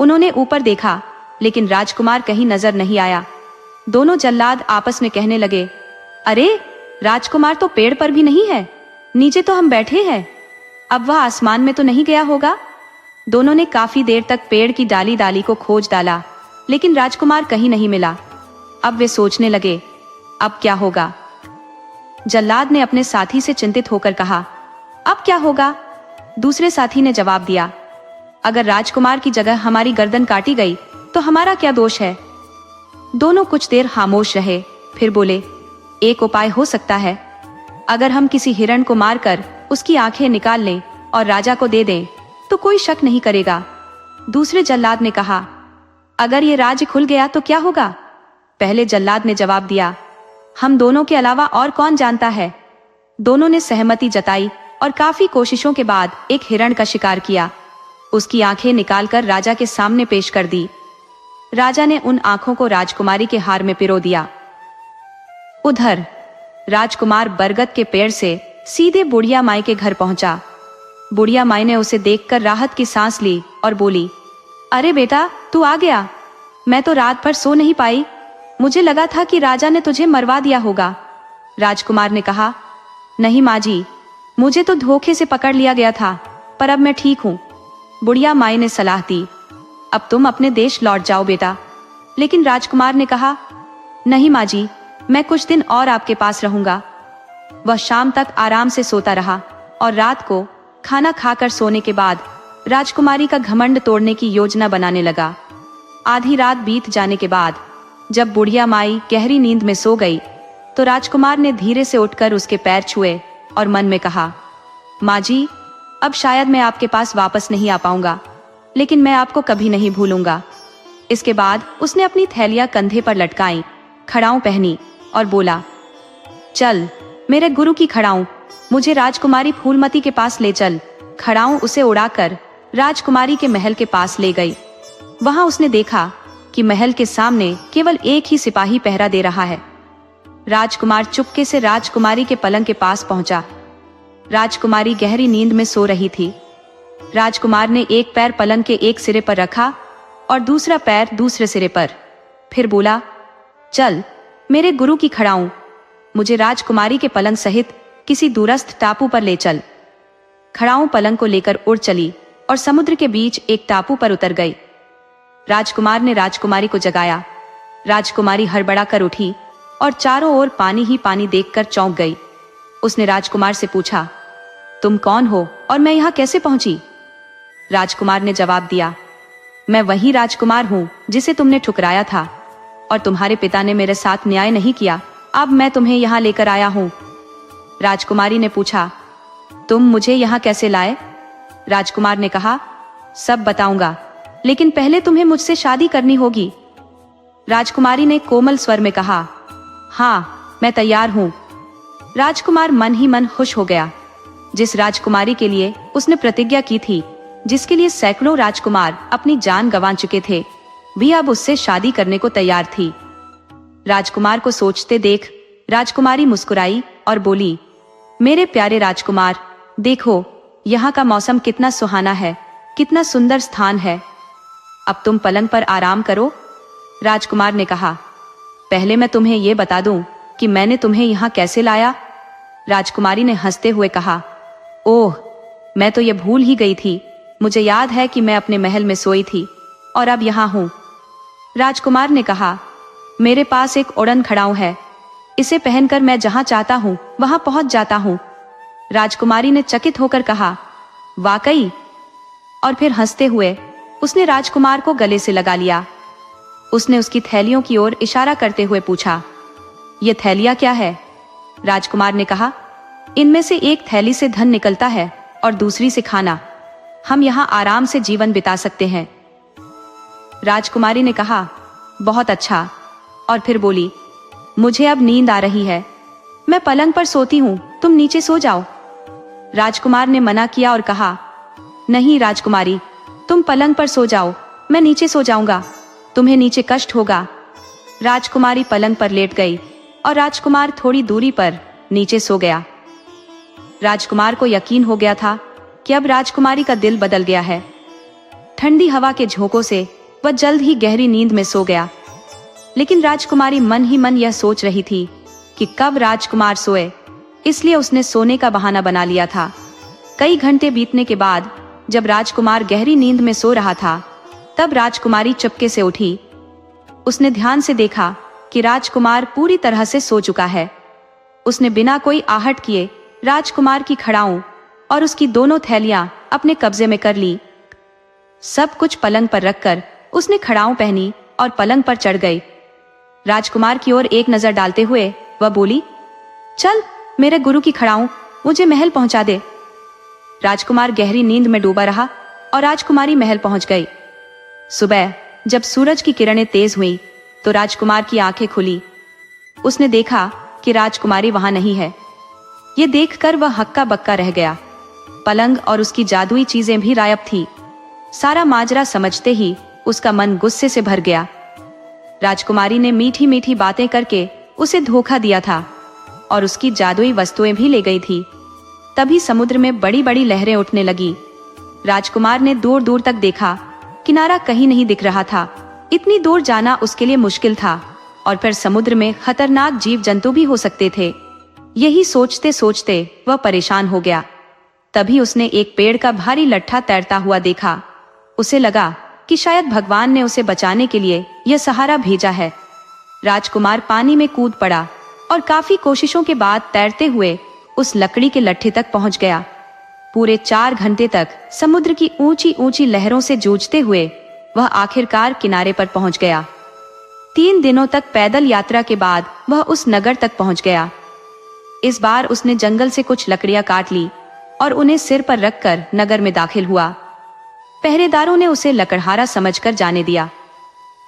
उन्होंने ऊपर देखा, लेकिन राजकुमार कहीं नजर नहीं आया। दोनों जल्लाद आपस में कहने लगे, अरे राजकुमार तो पेड़ पर भी नहीं है, नीचे तो हम बैठे हैं, अब वह आसमान में तो नहीं गया होगा। दोनों ने काफी देर तक पेड़ की डाली डाली को खोज डाला, लेकिन राजकुमार कहीं नहीं मिला। अब वे सोचने लगे, अब क्या होगा? जल्लाद ने अपने साथी से चिंतित होकर कहा, अब क्या होगा? दूसरे साथी ने जवाब दिया, अगर राजकुमार की जगह हमारी गर्दन काटी गई तो हमारा क्या दोष है? दोनों कुछ देर खामोश रहे, फिर बोले, एक उपाय हो सकता है। अगर हम किसी हिरण को मारकर उसकी आंखें निकाल लें और राजा को दे दें तो कोई शक नहीं करेगा। दूसरे जल्लाद ने कहा, अगर ये राज्य खुल गया तो क्या होगा? पहले जल्लाद ने जवाब दिया, हम दोनों के अलावा और कौन जानता है। दोनों ने सहमति जताई और काफी कोशिशों के बाद एक हिरण का शिकार किया। उसकी आंखें निकालकर राजा के सामने पेश कर दी। राजा ने उन आंखों को राजकुमारी के हार में पिरो दिया। उधर राजकुमार बरगद के पेड़ से सीधे बुढ़िया माई के घर पहुंचा। बुढ़िया माई ने उसे देखकर राहत की सांस ली और बोली, अरे बेटा, तू आ गया। मैं तो रात भर सो नहीं पाई, मुझे लगा था कि राजा ने तुझे मरवा दिया होगा। राजकुमार ने कहा, नहीं माँ जी, मुझे तो धोखे से पकड़ लिया गया था, पर अब मैं ठीक हूँ। बुढ़िया माई ने सलाह दी, अब तुम अपने देश लौट जाओ बेटा। लेकिन राजकुमार ने कहा, नहीं माँ जी, मैं कुछ दिन और आपके पास रहूंगा। वह शाम तक आराम से सोता रहा और रात को खाना खाकर सोने के बाद राजकुमारी का घमंड तोड़ने की योजना बनाने लगा। आधी रात बीत जाने के बाद जब बुढ़िया माई गहरी नींद में सो गई तो राजकुमार ने धीरे से उठकर उसके पैर छुए और मन में कहा, माँ जी, अब शायद मैं आपके पास वापस नहीं आ पाऊंगा, लेकिन मैं आपको कभी नहीं भूलूंगा। इसके बाद उसने अपनी थैलियां कंधे पर लटकाई, खड़ाऊं पहनी और बोला, चल मेरे गुरु की खड़ाऊं, मुझे राजकुमारी फूलमती के पास ले चल। खड़ाऊं उसे उड़ाकर राजकुमारी के महल के पास ले गई। वहां उसने देखा कि महल के सामने केवल एक ही सिपाही पहरा दे रहा है। राजकुमार चुपके से राजकुमारी के पलंग के पास पहुंचा। राजकुमारी गहरी नींद में सो रही थी। राजकुमार ने एक पैर पलंग के एक सिरे पर रखा और दूसरा पैर दूसरे सिरे पर। फिर बोला, चल मेरे गुरु की खड़ाऊं, मुझे राजकुमारी के पलंग सहित किसी दूरस्थ टापू पर ले चल। खड़ाऊं पलंग को लेकर उड़ चली और समुद्र के बीच एक टापू पर उतर गई। राजकुमार ने राजकुमारी को जगाया। राजकुमारी हड़बड़ा कर उठी और चारों ओर पानी ही पानी देखकर चौंक गई। उसने राजकुमार से पूछा, तुम कौन हो और मैं यहाँ कैसे पहुंची? राजकुमार ने जवाब दिया, मैं वही राजकुमार हूँ जिसे तुमने ठुकराया था और तुम्हारे पिता ने मेरे साथ न्याय नहीं किया। अब मैं तुम्हें यहाँ लेकर आया हूँ। राजकुमारी ने पूछा, तुम मुझे यहाँ कैसे लाए? राजकुमार ने कहा, सब बताऊंगा, लेकिन पहले तुम्हें मुझसे शादी करनी होगी। राजकुमारी ने कोमल स्वर में कहा, हाँ मैं तैयार हूँ। राजकुमार मन ही मन खुश हो गया। जिस राजकुमारी के लिए उसने प्रतिज्ञा की थी, जिसके लिए सैकड़ों राजकुमार अपनी जान गंवा चुके थे, भी अब उससे शादी करने को तैयार थी। राजकुमार को सोचते देख राजकुमारी मुस्कुराई और बोली, मेरे प्यारे राजकुमार, देखो यहाँ का मौसम कितना सुहाना है, कितना सुंदर स्थान है। अब तुम पलंग पर आराम करो। राजकुमार ने कहा, पहले मैं तुम्हें यह बता दूं कि मैंने तुम्हें यहाँ कैसे लाया। राजकुमारी ने हंसते हुए कहा, ओह, मैं तो ये भूल ही गई थी। मुझे याद है कि मैं अपने महल में सोई थी और अब यहाँ हूँ। राजकुमार ने कहा, मेरे पास एक उड़न खड़ाऊं है, इसे पहनकर मैं जहाँ चाहता हूँ वहाँ पहुँच जाता हूँ। राजकुमारी ने चकित होकर कहा, वाकई? और फिर हंसते हुए उसने राजकुमार को गले से लगा लिया। उसने उसकी थैलियों की ओर इशारा करते हुए पूछा, ये थैलियां क्या है? राजकुमार ने कहा, इनमें से एक थैली से धन निकलता है और दूसरी से खाना। हम यहाँ आराम से जीवन बिता सकते हैं। राजकुमारी ने कहा, बहुत अच्छा, और फिर बोली, मुझे अब नींद आ रही है, मैं पलंग पर सोती हूँ, तुम नीचे सो जाओ। राजकुमार ने मना किया और कहा, नहीं राजकुमारी, तुम पलंग पर सो जाओ, मैं नीचे सो जाऊंगा, तुम्हें नीचे कष्ट होगा। राजकुमारी पलंग पर लेट गई और राजकुमार थोड़ी दूरी पर नीचे सो गया। राजकुमार को यकीन हो गया था कि अब राजकुमारी का दिल बदल गया है। ठंडी हवा के झोंकों से वह जल्द ही गहरी नींद में सो गया। लेकिन राजकुमारी मन ही मन यह सोच रही थी कि कब राजकुमार सोए, इसलिए उसने सोने का बहाना बना लिया था। कई घंटे बीतने के बाद जब राजकुमार गहरी नींद में सो रहा था, तब राजकुमारी चुपके से उठी। उसने ध्यान से देखा कि राजकुमार पूरी तरह से सो चुका है। उसने बिना कोई आहट किए राजकुमार की खड़ाऊं और उसकी दोनों थैलियां अपने कब्जे में कर ली। सब कुछ पलंग पर रखकर उसने खड़ाऊं पहनी और पलंग पर चढ़ गई। राजकुमार की ओर एक नजर डालते हुए वह बोली, चल मेरे गुरु की खड़ाऊं, मुझे महल पहुंचा दे। राजकुमार गहरी नींद में डूबा रहा और राजकुमारी महल पहुंच गई। सुबह जब सूरज की किरणें तेज हुई तो राजकुमार की आंखें खुली। उसने देखा कि राजकुमारी वहां नहीं है। ये देखकर वह हक्का बक्का रह गया। पलंग और उसकी जादुई चीजें भी गायब थी। सारा माजरा समझते ही उसका मन गुस्से से भर गया। राजकुमारी ने मीठी मीठी बातें करके उसे धोखा दिया था और उसकी जादुई वस्तुएं भी ले गई थी। तभी समुद्र में बड़ी बड़ी लहरें उठने लगी। राजकुमार ने दूर दूर तक देखा, किनारा कहीं नहीं दिख रहा था। इतनी दूर जाना उसके लिए मुश्किल था और फिर समुद्र में खतरनाक जीव जंतु भी हो सकते थे। यही सोचते सोचते वह परेशान हो गया। तभी उसने एक पेड़ का भारी लट्ठा तैरता हुआ देखा। उसे लगा कि शायद भगवान ने उसे बचाने के लिए यह सहारा भेजा है। राजकुमार पानी में कूद पड़ा और काफी कोशिशों के बाद तैरते हुए उस लकड़ी के लट्ठे तक पहुंच गया। पूरे 4 घंटे तक समुद्र की ऊंची ऊंची लहरों से जूझते हुए वह आखिरकार किनारे पर पहुंच गया। 3 दिनों तक पैदल यात्रा के बाद वह उस नगर तक पहुंच गया। इस बार उसने जंगल से कुछ लकड़ियां काट ली और उन्हें सिर पर रखकर नगर में दाखिल हुआ। पहरेदारों ने उसे लकड़हारा समझकर जाने दिया।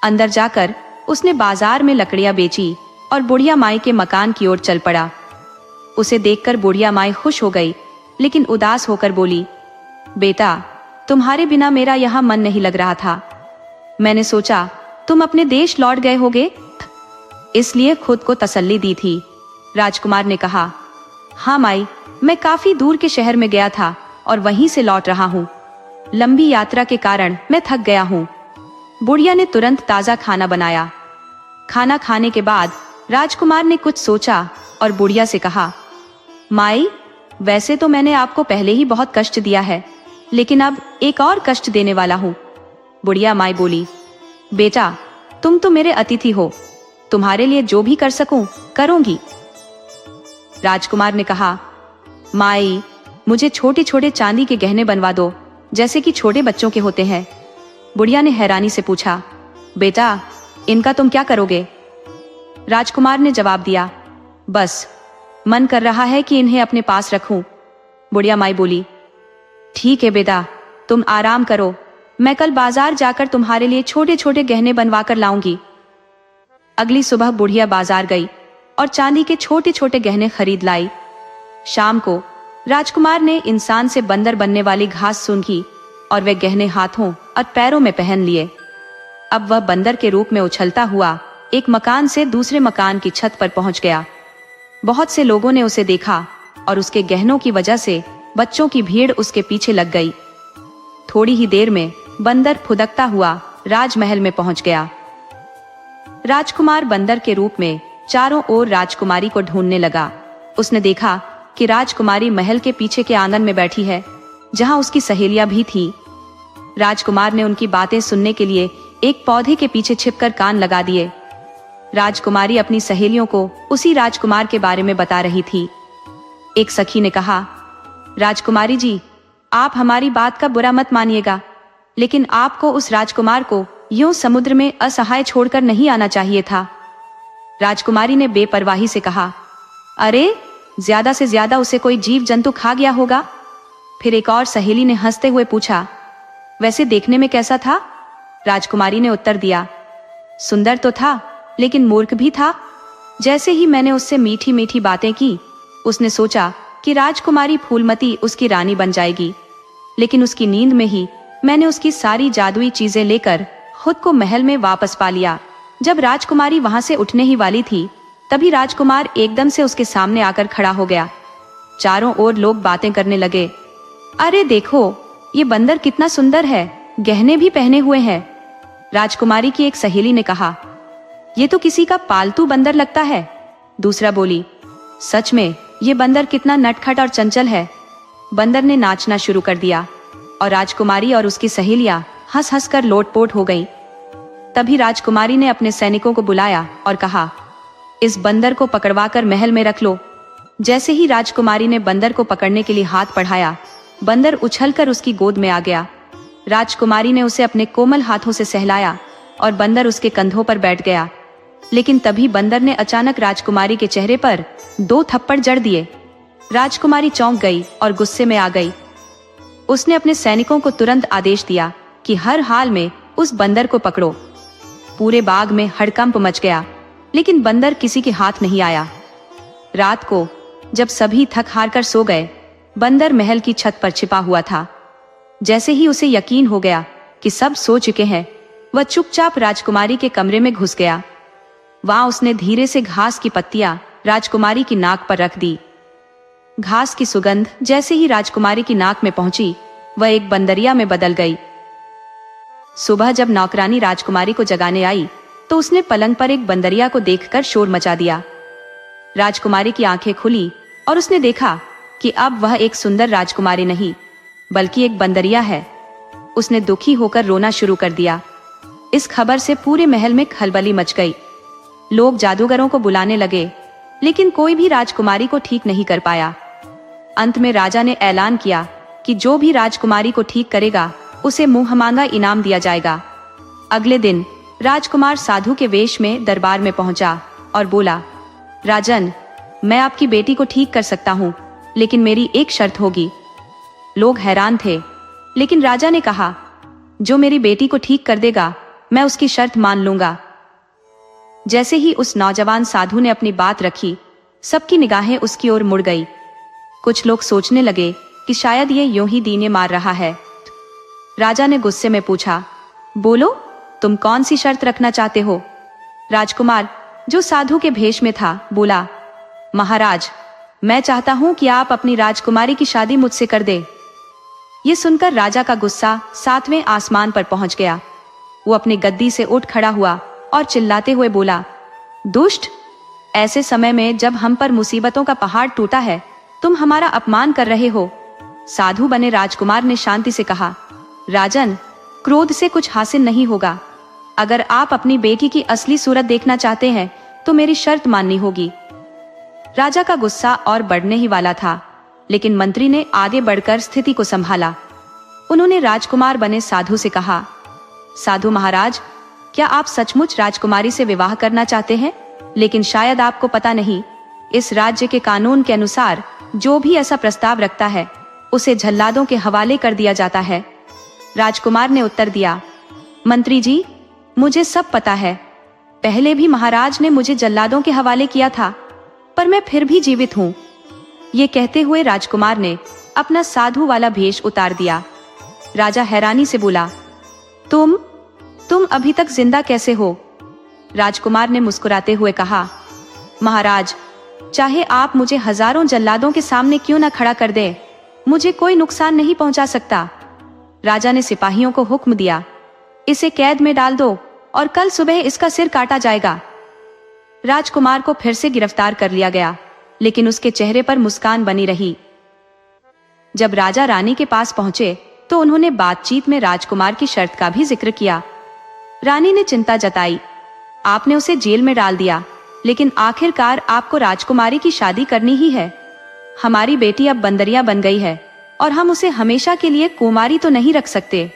अंदर जाकर उसने बाजार में लकड़ियां बेची और बुढ़िया माई के मकान की ओर चल पड़ा। उसे देखकर बुढ़िया माई खुश हो गई, लेकिन उदास होकर बोली, बेटा, तुम्हारे बिना मेरा यहाँ मन नहीं लग रहा था। मैंने सोचा तुम अपने देश लौट गए होगे, इसलिए खुद को तसल्ली दी थी। राजकुमार ने कहा, हाँ माई, मैं काफी दूर के शहर में गया था और वहीं से लौट रहा हूँ। लंबी यात्रा के कारण मैं थक गया हूँ। बुढ़िया ने तुरंत ताजा खाना बनाया। खाना खाने के बाद राजकुमार ने कुछ सोचा और बुढ़िया से कहा, माई, वैसे तो मैंने आपको पहले ही बहुत कष्ट दिया है, लेकिन अब एक और कष्ट देने वाला हूँ। बुढ़िया माई बोली, बेटा, तुम तो मेरे अतिथि हो, तुम्हारे लिए जो भी कर सकूं करूंगी। राजकुमार ने कहा, माई, मुझे छोटे छोटे चांदी के गहने बनवा दो, जैसे कि छोटे बच्चों के होते हैं। बुढ़िया ने हैरानी से पूछा, बेटा, इनका तुम क्या करोगे? राजकुमार ने जवाब दिया, बस मन कर रहा है कि इन्हें अपने पास रखूं। बुढ़िया माई बोली, ठीक है बेटा, तुम आराम करो, मैं कल बाजार जाकर तुम्हारे लिए छोटे छोटे गहने बनवा कर लाऊंगी। अगली सुबह बुढ़िया बाजार गई और चांदी के छोटे छोटे गहने खरीद लाई। शाम को राजकुमार ने इंसान से बंदर बनने वाली घास सूंघी और वे गहने हाथों और पैरों में पहन लिए। अब वह बंदर के रूप में उछलता हुआ एक मकान से दूसरे मकान की छत पर पहुंच गया। बहुत से लोगों ने उसे देखा और उसके गहनों की वजह से बच्चों की भीड़ उसके पीछे लग गई। थोड़ी ही देर में बंदर फुदकता हुआ राजमहल में पहुंच गया। राजकुमार बंदर के रूप में चारों ओर राजकुमारी को ढूंढने लगा। उसने देखा कि राजकुमारी महल के पीछे के आंगन में बैठी है, जहां उसकी सहेलियां भी थी। राजकुमार ने उनकी बातें सुनने के लिए एक पौधे के पीछे छिपकर कान लगा दिए। राजकुमारी अपनी सहेलियों को उसी राजकुमार के बारे में बता रही थी। एक सखी ने कहा, राजकुमारी जी, आप हमारी बात का बुरा मत मानिएगा, लेकिन आपको उस राजकुमार को यूं समुद्र में असहाय छोड़कर नहीं आना चाहिए था। राजकुमारी ने बेपरवाही से कहा, अरे, ज्यादा से ज्यादा उसे कोई जीव जंतु खा गया होगा। फिर एक और सहेली ने हंसते हुए पूछा, वैसे देखने में कैसा था? राजकुमारी ने उत्तर दिया, सुंदर तो था, लेकिन मूर्ख भी था। जैसे ही मैंने उससे मीठी मीठी बातें की, उसने सोचा कि राजकुमारी फूलमती उसकी रानी बन जाएगी, लेकिन उसकी नींद में ही मैंने उसकी सारी जादुई चीजें लेकर खुद को महल में वापस पा लिया। जब राजकुमारी वहां से उठने ही वाली थी, तभी राजकुमार एकदम से उसके सामने आकर खड़ा हो गया। चारों ओर लोग बातें करने लगे, अरे देखो, ये बंदर कितना सुंदर है, गहने भी पहने हुए हैं। राजकुमारी की एक सहेली ने कहा, ये तो किसी का पालतू बंदर लगता है। दूसरा बोली, सच में ये बंदर कितना नटखट और चंचल है। बंदर ने नाचना शुरू कर दिया और राजकुमारी और उसकी सहेलियां हंस हंस कर लोटपोट हो गईं। तभी राजकुमारी ने अपने सैनिकों को बुलाया और कहा, इस बंदर को पकड़वाकर महल में रख लो। जैसे ही राजकुमारी ने बंदर को पकड़ने के लिए हाथ बढ़ाया, बंदर उछलकर उसकी गोद में आ गया। राजकुमारी ने उसे अपने कोमल हाथों से सहलाया और बंदर उसके कंधों पर बैठ गया। लेकिन तभी बंदर ने अचानक राजकुमारी के चेहरे पर 2 थप्पड़ जड़ दिए। राजकुमारी चौंक गई और गुस्से में आ गई। उसने अपने सैनिकों को तुरंत आदेश दिया कि हर हाल में उस बंदर को पकड़ो। पूरे बाग में हड़कंप मच गया, लेकिन बंदर किसी के हाथ नहीं आया। रात को जब सभी थक हार कर सो गए, बंदर महल की छत पर छिपा हुआ था। जैसे ही उसे यकीन हो गया कि सब सो चुके हैं, वह चुपचाप राजकुमारी के कमरे में घुस गया। वहां उसने धीरे से घास की पत्तियां राजकुमारी की नाक पर रख दी। घास की सुगंध जैसे ही राजकुमारी की नाक में पहुंची, वह एक बंदरिया में बदल गई। सुबह जब नौकरानी राजकुमारी को जगाने आई, तो उसने पलंग पर एक बंदरिया को देखकर शोर मचा दिया। राजकुमारी की आंखें खुली और उसने देखा कि अब वह एक सुंदर राजकुमारी नहीं, बल्कि एक बंदरिया है। उसने दुखी होकर रोना शुरू कर दिया। इस खबर से पूरे महल में खलबली मच गई। लोग जादूगरों को बुलाने लगे, लेकिन कोई भी राजकुमारी को ठीक नहीं कर पाया। अंत में राजा ने ऐलान किया कि जो भी राजकुमारी को ठीक करेगा, उसे मुंहमांगा इनाम दिया जाएगा। अगले दिन राजकुमार साधु के वेश में दरबार में पहुंचा और बोला, राजन, मैं आपकी बेटी को ठीक कर सकता हूँ, लेकिन मेरी एक शर्त होगी। लोग हैरान थे, लेकिन राजा ने कहा, जो मेरी बेटी को ठीक कर देगा, मैं उसकी शर्त मान लूंगा। जैसे ही उस नौजवान साधु ने अपनी बात रखी, सबकी निगाहें उसकी ओर मुड़ गई। कुछ लोग सोचने लगे कि शायद ये यूं ही दीने मार रहा है। राजा ने गुस्से में पूछा, बोलो, तुम कौन सी शर्त रखना चाहते हो? राजकुमार, जो साधु के भेष में था, बोला, महाराज, मैं चाहता हूँ कि आप अपनी राजकुमारी की शादी मुझसे कर दे। ये सुनकर राजा का गुस्सा 7वें आसमान पर पहुंच गया। वो अपनी गद्दी से उठ खड़ा हुआ और चिल्लाते हुए बोला, दुष्ट, ऐसे समय में जब हम पर मुसीबतों का पहाड़ टूटा है, तुम हमारा अपमान कर रहे हो। साधु बने राजकुमार ने शांति से कहा, राजन, क्रोध से कुछ हासिल नहीं होगा। अगर आप अपनी बेटी की असली सूरत देखना चाहते हैं तो मेरी शर्त माननी होगी। राजा का गुस्सा और बढ़ने ही वाला था, लेकिन मंत्री ने आगे बढ़कर स्थिति को संभाला। उन्होंने राजकुमार बने साधु से कहा, साधु महाराज, क्या आप सचमुच राजकुमारी से विवाह करना चाहते हैं? लेकिन शायद आपको पता नहीं, इस राज्य के कानून के अनुसार जो भी ऐसा प्रस्ताव रखता है उसे जल्लादों के हवाले कर दिया जाता है। राजकुमार ने उत्तर दिया, मंत्री जी, मुझे सब पता है। पहले भी महाराज ने मुझे जल्लादों के हवाले किया था, पर मैं फिर भी जीवित हूँ। ये कहते हुए राजकुमार ने अपना साधु वाला भेष उतार दिया। राजा हैरानी से बोला, तुम अभी तक जिंदा कैसे हो? राजकुमार ने मुस्कुराते हुए कहा, महाराज, चाहे आप मुझे हजारों जल्लादों के सामने क्यों न खड़ा कर दें, मुझे कोई नुकसान नहीं पहुंचा सकता। राजा ने सिपाहियों को हुक्म दिया, इसे कैद में डाल दो और कल सुबह इसका सिर काटा जाएगा। राजकुमार को फिर से गिरफ्तार कर लिया गया, लेकिन उसके चेहरे पर मुस्कान बनी रही। जब राजा रानी के पास पहुंचे तो उन्होंने बातचीत में राजकुमार की शर्त का भी जिक्र किया। रानी ने चिंता जताई, आपने उसे जेल में डाल दिया, लेकिन आखिरकार आपको राजकुमारी की शादी करनी ही है। हमारी बेटी अब बंदरिया बन गई है और हम उसे हमेशा के लिए कुमारी तो नहीं रख सकते।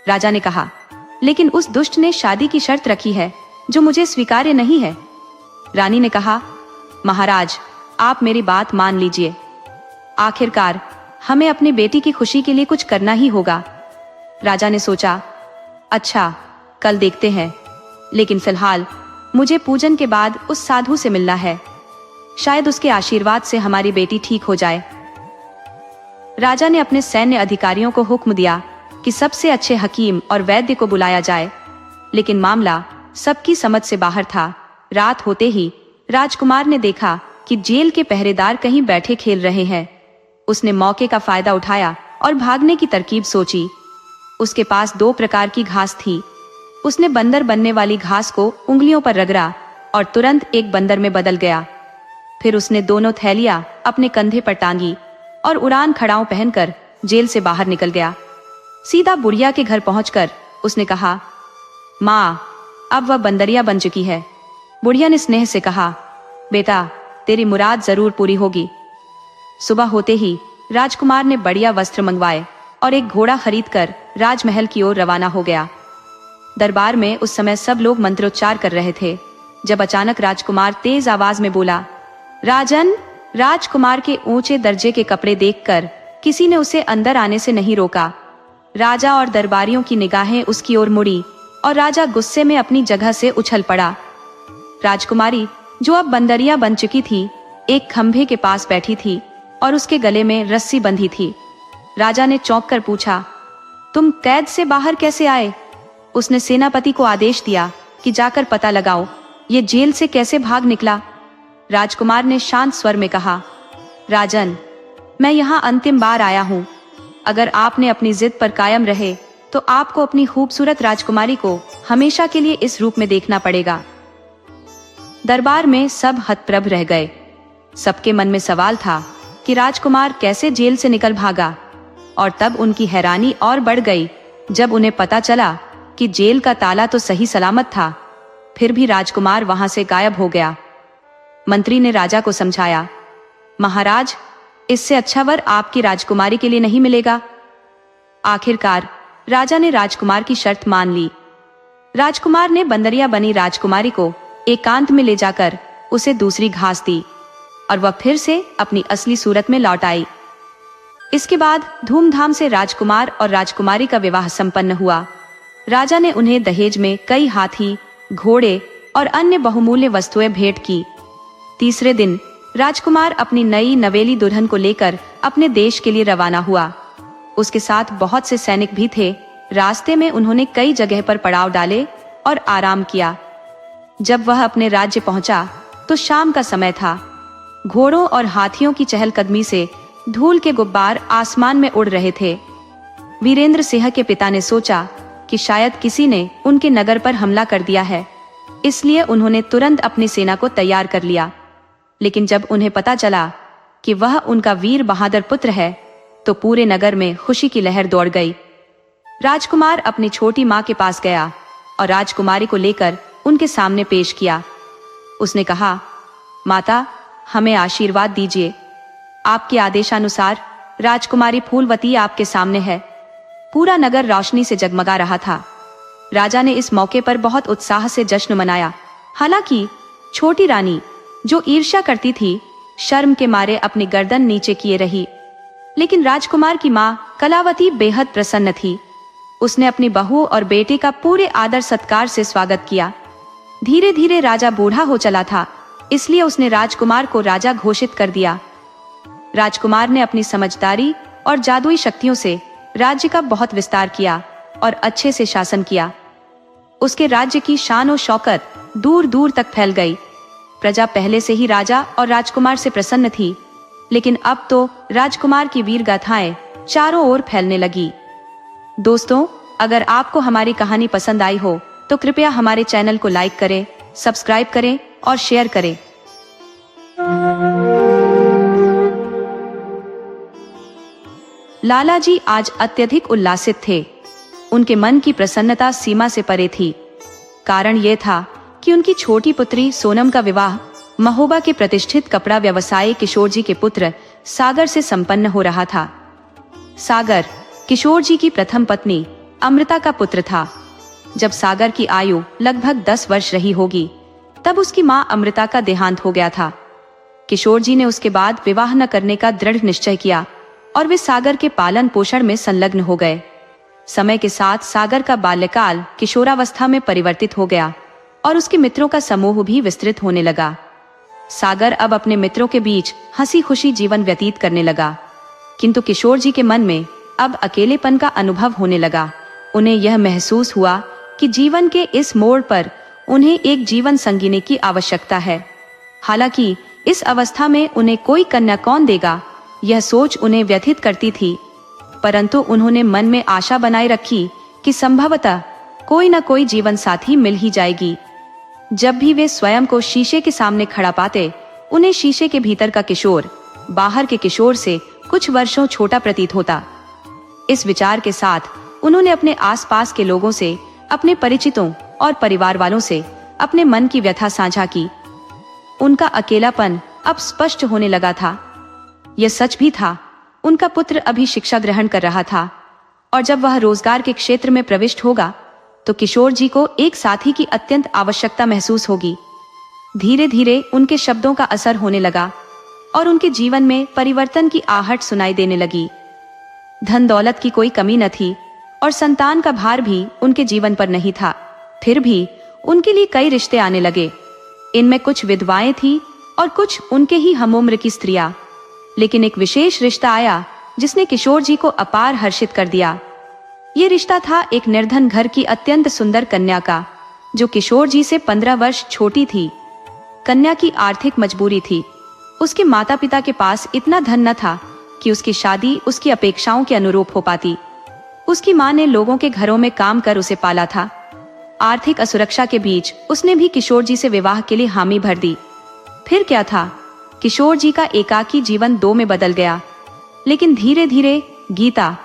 राजा ने कहा, लेकिन उस दुष्ट ने शादी की शर्त रखी है जो मुझे स्वीकार्य नहीं है। रानी ने कहा, महाराज, आप मेरी बात मान लीजिए। आखिरकार हमें अपनी बेटी की खुशी के लिए कुछ करना ही होगा। राजा ने सोचा, अच्छा, कल देखते हैं, लेकिन फिलहाल मुझे पूजन के बाद उस साधु से मिलना है। शायद उसके आशीर्वाद से हमारी बेटी ठीक हो जाए। राजा ने अपने सैन्य अधिकारियों को हुक्म दिया कि सबसे अच्छे हकीम और वैद्य को बुलाया जाए, लेकिन मामला सबकी समझ से बाहर था। रात होते ही राजकुमार ने देखा कि जेल के पहरेदार कहीं बैठे खेल रहे हैं। उसने मौके का फायदा उठाया और भागने की तरकीब सोची। उसके पास 2 प्रकार की घास थी। उसने बंदर बनने वाली घास को उंगलियों पर रगड़ा और तुरंत एक बंदर में बदल गया। फिर उसने दोनों थैलियां अपने कंधे पर टांगी और उड़ान खड़ाऊ पहनकर जेल से बाहर निकल गया। सीधा बुढ़िया के घर पहुंचकर उसने कहा, माँ, अब वह बंदरिया बन चुकी है। बुढ़िया ने स्नेह से कहा, बेटा, तेरी मुराद जरूर पूरी होगी। सुबह होते ही राजकुमार ने बढ़िया वस्त्र मंगवाए और एक घोड़ा खरीदकर राजमहल की ओर रवाना हो गया। दरबार में उस समय सब लोग मंत्रोच्चार कर रहे थे, जब अचानक राजकुमार तेज आवाज में बोला, राजन। राजकुमार के ऊंचे दर्जे के कपड़े देखकर किसी ने उसे अंदर आने से नहीं रोका। राजा और दरबारियों की निगाहें उसकी ओर मुड़ी और राजा गुस्से में अपनी जगह से उछल पड़ा। राजकुमारी, जो अब बंदरिया बन चुकी थी, एक खंभे के पास बैठी थी और उसके गले में रस्सी बंधी थी। राजा ने चौंक कर पूछा, तुम कैद से बाहर कैसे आए? उसने सेनापति को आदेश दिया कि जाकर पता लगाओ ये जेल से कैसे भाग निकला। राजकुमार ने शांत स्वर में कहा, राजन, मैं यहाँ अंतिम बार आया हूँ। अगर आपने अपनी जिद पर कायम रहे तो आपको अपनी खूबसूरत राजकुमारी को हमेशा के लिए इस रूप में देखना पड़ेगा। दरबार में सब हतप्रभ रह गए। सबके मन में सवाल था कि राजकुमार कैसे जेल से निकल भागा, और तब उनकी हैरानी और बढ़ गई जब उन्हें पता चला कि जेल का ताला तो सही सलामत था, फिर भी राजकुमार वहां से गायब हो गया। मंत्री ने राजा को समझाया, महाराज, इससे अच्छा वर आपकी राजकुमारी के लिए नहीं मिलेगा। आखिरकार राजा ने राजकुमार की शर्त मान ली। राजकुमार ने बंदरिया बनी राजकुमारी को एकांत में ले जाकर उसे दूसरी घास दी और वह फिर से अपनी असली सूरत में लौट आई। इसके बाद धूमधाम से राजकुमार और राजकुमारी का विवाह संपन्न हुआ। राजा ने उन्हें दहेज में कई हाथी, घोड़े और अन्य बहुमूल्य वस्तुएं भेंट की। तीसरे दिन राजकुमार अपनी नई नवेली दुल्हन को लेकर अपने देश के लिए रवाना हुआ। उसके साथ बहुत से सैनिक भी थे। रास्ते में उन्होंने कई जगह पर पड़ाव डाले और आराम किया। जब वह अपने राज्य पहुंचा तो शाम का समय था। घोड़ों और हाथियों की चहलकदमी से धूल के गुब्बार आसमान में उड़ रहे थे। वीरेंद्र सिंह के पिता ने सोचा कि शायद किसी ने उनके नगर पर हमला कर दिया है, इसलिए उन्होंने तुरंत अपनी सेना को तैयार कर लिया। लेकिन जब उन्हें पता चला कि वह उनका वीर बहादुर पुत्र है, तो पूरे नगर में खुशी की लहर दौड़ गई। राजकुमार अपनी छोटी माँ के पास गया और राजकुमारी को लेकर उनके सामने पेश किया। उसने कहा, माता, हमें आशीर्वाद दीजिए। आपके आदेशानुसार राजकुमारी फूलवती आपके सामने है। पूरा नगर रोशनी से जगमगा रहा था। राजा ने इस मौके पर बहुत उत्साह से जश्न मनाया। हालांकि छोटी रानी, जो ईर्ष्या करती थी, शर्म के मारे अपनी गर्दन नीचे किए रही। लेकिन राजकुमार की मां कलावती बेहद प्रसन्न थी। उसने अपनी बहू और बेटे का पूरे आदर सत्कार से स्वागत किया। धीरे धीरे राजा बूढ़ा हो चला था, इसलिए उसने राजकुमार को राजा घोषित कर दिया। राजकुमार ने अपनी समझदारी और जादुई शक्तियों से राज्य का बहुत विस्तार किया और अच्छे से शासन किया। उसके राज्य की शान और शौकत दूर दूर तक फैल गई। प्रजा पहले से ही राजा और राजकुमार से प्रसन्न थी, लेकिन अब तो राजकुमार की वीर गाथाएं चारों ओर फैलने लगी। दोस्तों, अगर आपको हमारी कहानी पसंद आई हो तो कृपया हमारे चैनल को लाइक करें, सब्सक्राइब करें और शेयर करें। लालाजी आज अत्यधिक उल्लासित थे। उनके मन की प्रसन्नता सीमा से परे थी। कारण यह था कि उनकी छोटी पुत्री सोनम का विवाह महोबा के प्रतिष्ठित कपड़ा व्यवसायी किशोर जी के पुत्र सागर से संपन्न हो रहा था। सागर किशोर जी की प्रथम पत्नी अमृता का पुत्र था। जब सागर की आयु लगभग 10 वर्ष रही होगी, तब उसकी मां अमृता का देहांत हो गया था। किशोर जी ने उसके बाद विवाह न करने का दृढ़ निश्चय किया और वे सागर के पालन पोषण में संलग्न हो गए। समय के साथ सागर का बाल्यकाल किशोरावस्था में परिवर्तित हो गया और उसके मित्रों का समूह भी विस्तृत होने लगा। सागर अब अपने मित्रों के बीच हंसी खुशी जीवन व्यतीत करने लगा, किंतु किशोर जी के मन में अब अकेलेपन का अनुभव होने लगा। उन्हें यह महसूस हुआ कि जीवन के इस मोड़ पर उन्हें एक जीवन संगिनी की आवश्यकता है। हालांकि इस अवस्था में उन्हें कोई कन्या कौन देगा, यह सोच उन्हें व्यथित करती थी, परंतु उन्होंने मन में आशा बनाए रखी कि संभवतः कोई न कोई जीवन साथी मिल ही जाएगी। जब भी वे स्वयं को शीशे के सामने खड़ा पाते, उन्हें शीशे के भीतर का किशोर बाहर के किशोर से कुछ वर्षों छोटा प्रतीत होता। इस विचार के साथ उन्होंने अपने आसपास के लोगों से, अपने परिचितों और परिवार वालों से अपने मन की व्यथा साझा की। उनका अकेलापन अब स्पष्ट होने लगा था। यह सच भी था, उनका पुत्र अभी शिक्षा ग्रहण कर रहा था और जब वह रोजगार के क्षेत्र में प्रविष्ट होगा तो किशोर जी को एक साथी की अत्यंत आवश्यकता महसूस होगी। धीरे धीरे उनके शब्दों का असर होने लगा और उनके जीवन में परिवर्तन की आहट सुनाई देने लगी। धन दौलत की कोई कमी न थी और संतान का भार भी उनके जीवन पर नहीं था। फिर भी उनके लिए कई रिश्ते आने लगे। इनमें कुछ विधवाएं थी और कुछ उनके ही हमउम्र की स्त्रियां। लेकिन एक विशेष रिश्ता आया जिसने किशोर जी को अपार हर्षित कर दिया। ये रिश्ता था एक निर्धन घर की अत्यंत सुंदर कन्या का, जो किशोर जी से 15 वर्ष छोटी थी। कन्या की आर्थिक मजबूरी थी। उसके माता पिता के पास इतना धन न था कि उसकी शादी उसकी अपेक्षाओं के अनुरूप हो पाती। उसकी मां ने लोगों के घरों में काम कर उसे पाला था। आर्थिक असुरक्षा के बीच उसने भी किशोर जी से विवाह के लिए हामी भर दी। फिर क्या था, किशोर जी का एकाकी जीवन 2 में बदल गया। लेकिन धीरे धीरे गीता,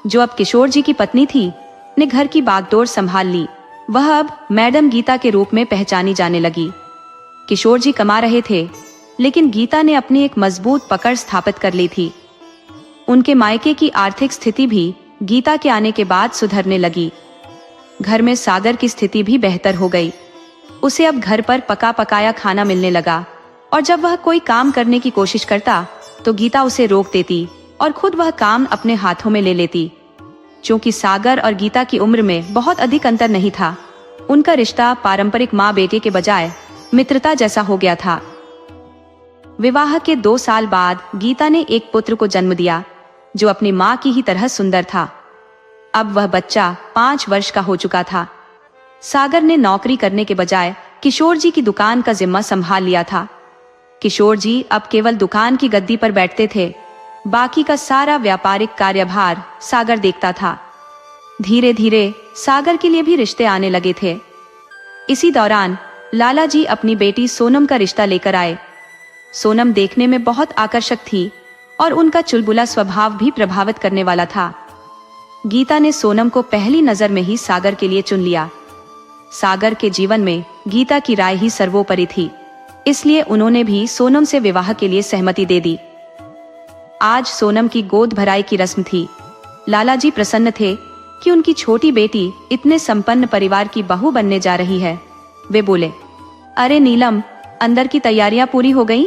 जो अब किशोर जी की पत्नी थी, ने घर की बागडोर संभाल ली। वह अब मैडम गीता के रूप में पहचानी जाने लगी। किशोर जी कमा रहे थे, लेकिन गीता ने अपनी एक मजबूत पकड़ स्थापित कर ली थी। उनके मायके की आर्थिक स्थिति भी गीता के आने के बाद सुधरने लगी। घर में सागर की स्थिति भी बेहतर हो गई। उसे अब घर पर पका पकाया खाना मिलने लगा और जब वह कोई काम करने की कोशिश करता तो गीता उसे रोक देती और खुद वह काम अपने हाथों में ले लेती। क्योंकि सागर और गीता की उम्र में बहुत अधिक अंतर नहीं था, उनका रिश्ता पारंपरिक माँ बेटे के बजाय मित्रता जैसा हो गया था। विवाह के 2 साल बाद गीता ने एक पुत्र को जन्म दिया, जो अपनी माँ की ही तरह सुंदर था। अब वह बच्चा 5 वर्ष का हो चुका था। सागर ने नौकरी करने के बजाय किशोर जी की दुकान का जिम्मा संभाल लिया था। किशोर जी अब केवल दुकान की गद्दी पर बैठते थे, बाकी का सारा व्यापारिक कार्यभार सागर देखता था। धीरे धीरे सागर के लिए भी रिश्ते आने लगे थे। इसी दौरान लाला जी अपनी बेटी सोनम का रिश्ता लेकर आए। सोनम देखने में बहुत आकर्षक थी और उनका चुलबुला स्वभाव भी प्रभावित करने वाला था। गीता ने सोनम को पहली नजर में ही सागर के लिए चुन लिया। सागर के जीवन में गीता की राय ही सर्वोपरि थी, इसलिए उन्होंने भी सोनम से विवाह के लिए सहमति दे दी। आज सोनम की गोद भराई की रस्म थी। लाला जी प्रसन्न थे कि उनकी छोटी बेटी इतने संपन्न परिवार की बहू बनने जा रही है। वे बोले, अरे नीलम, अंदर की तैयारियां पूरी हो गई?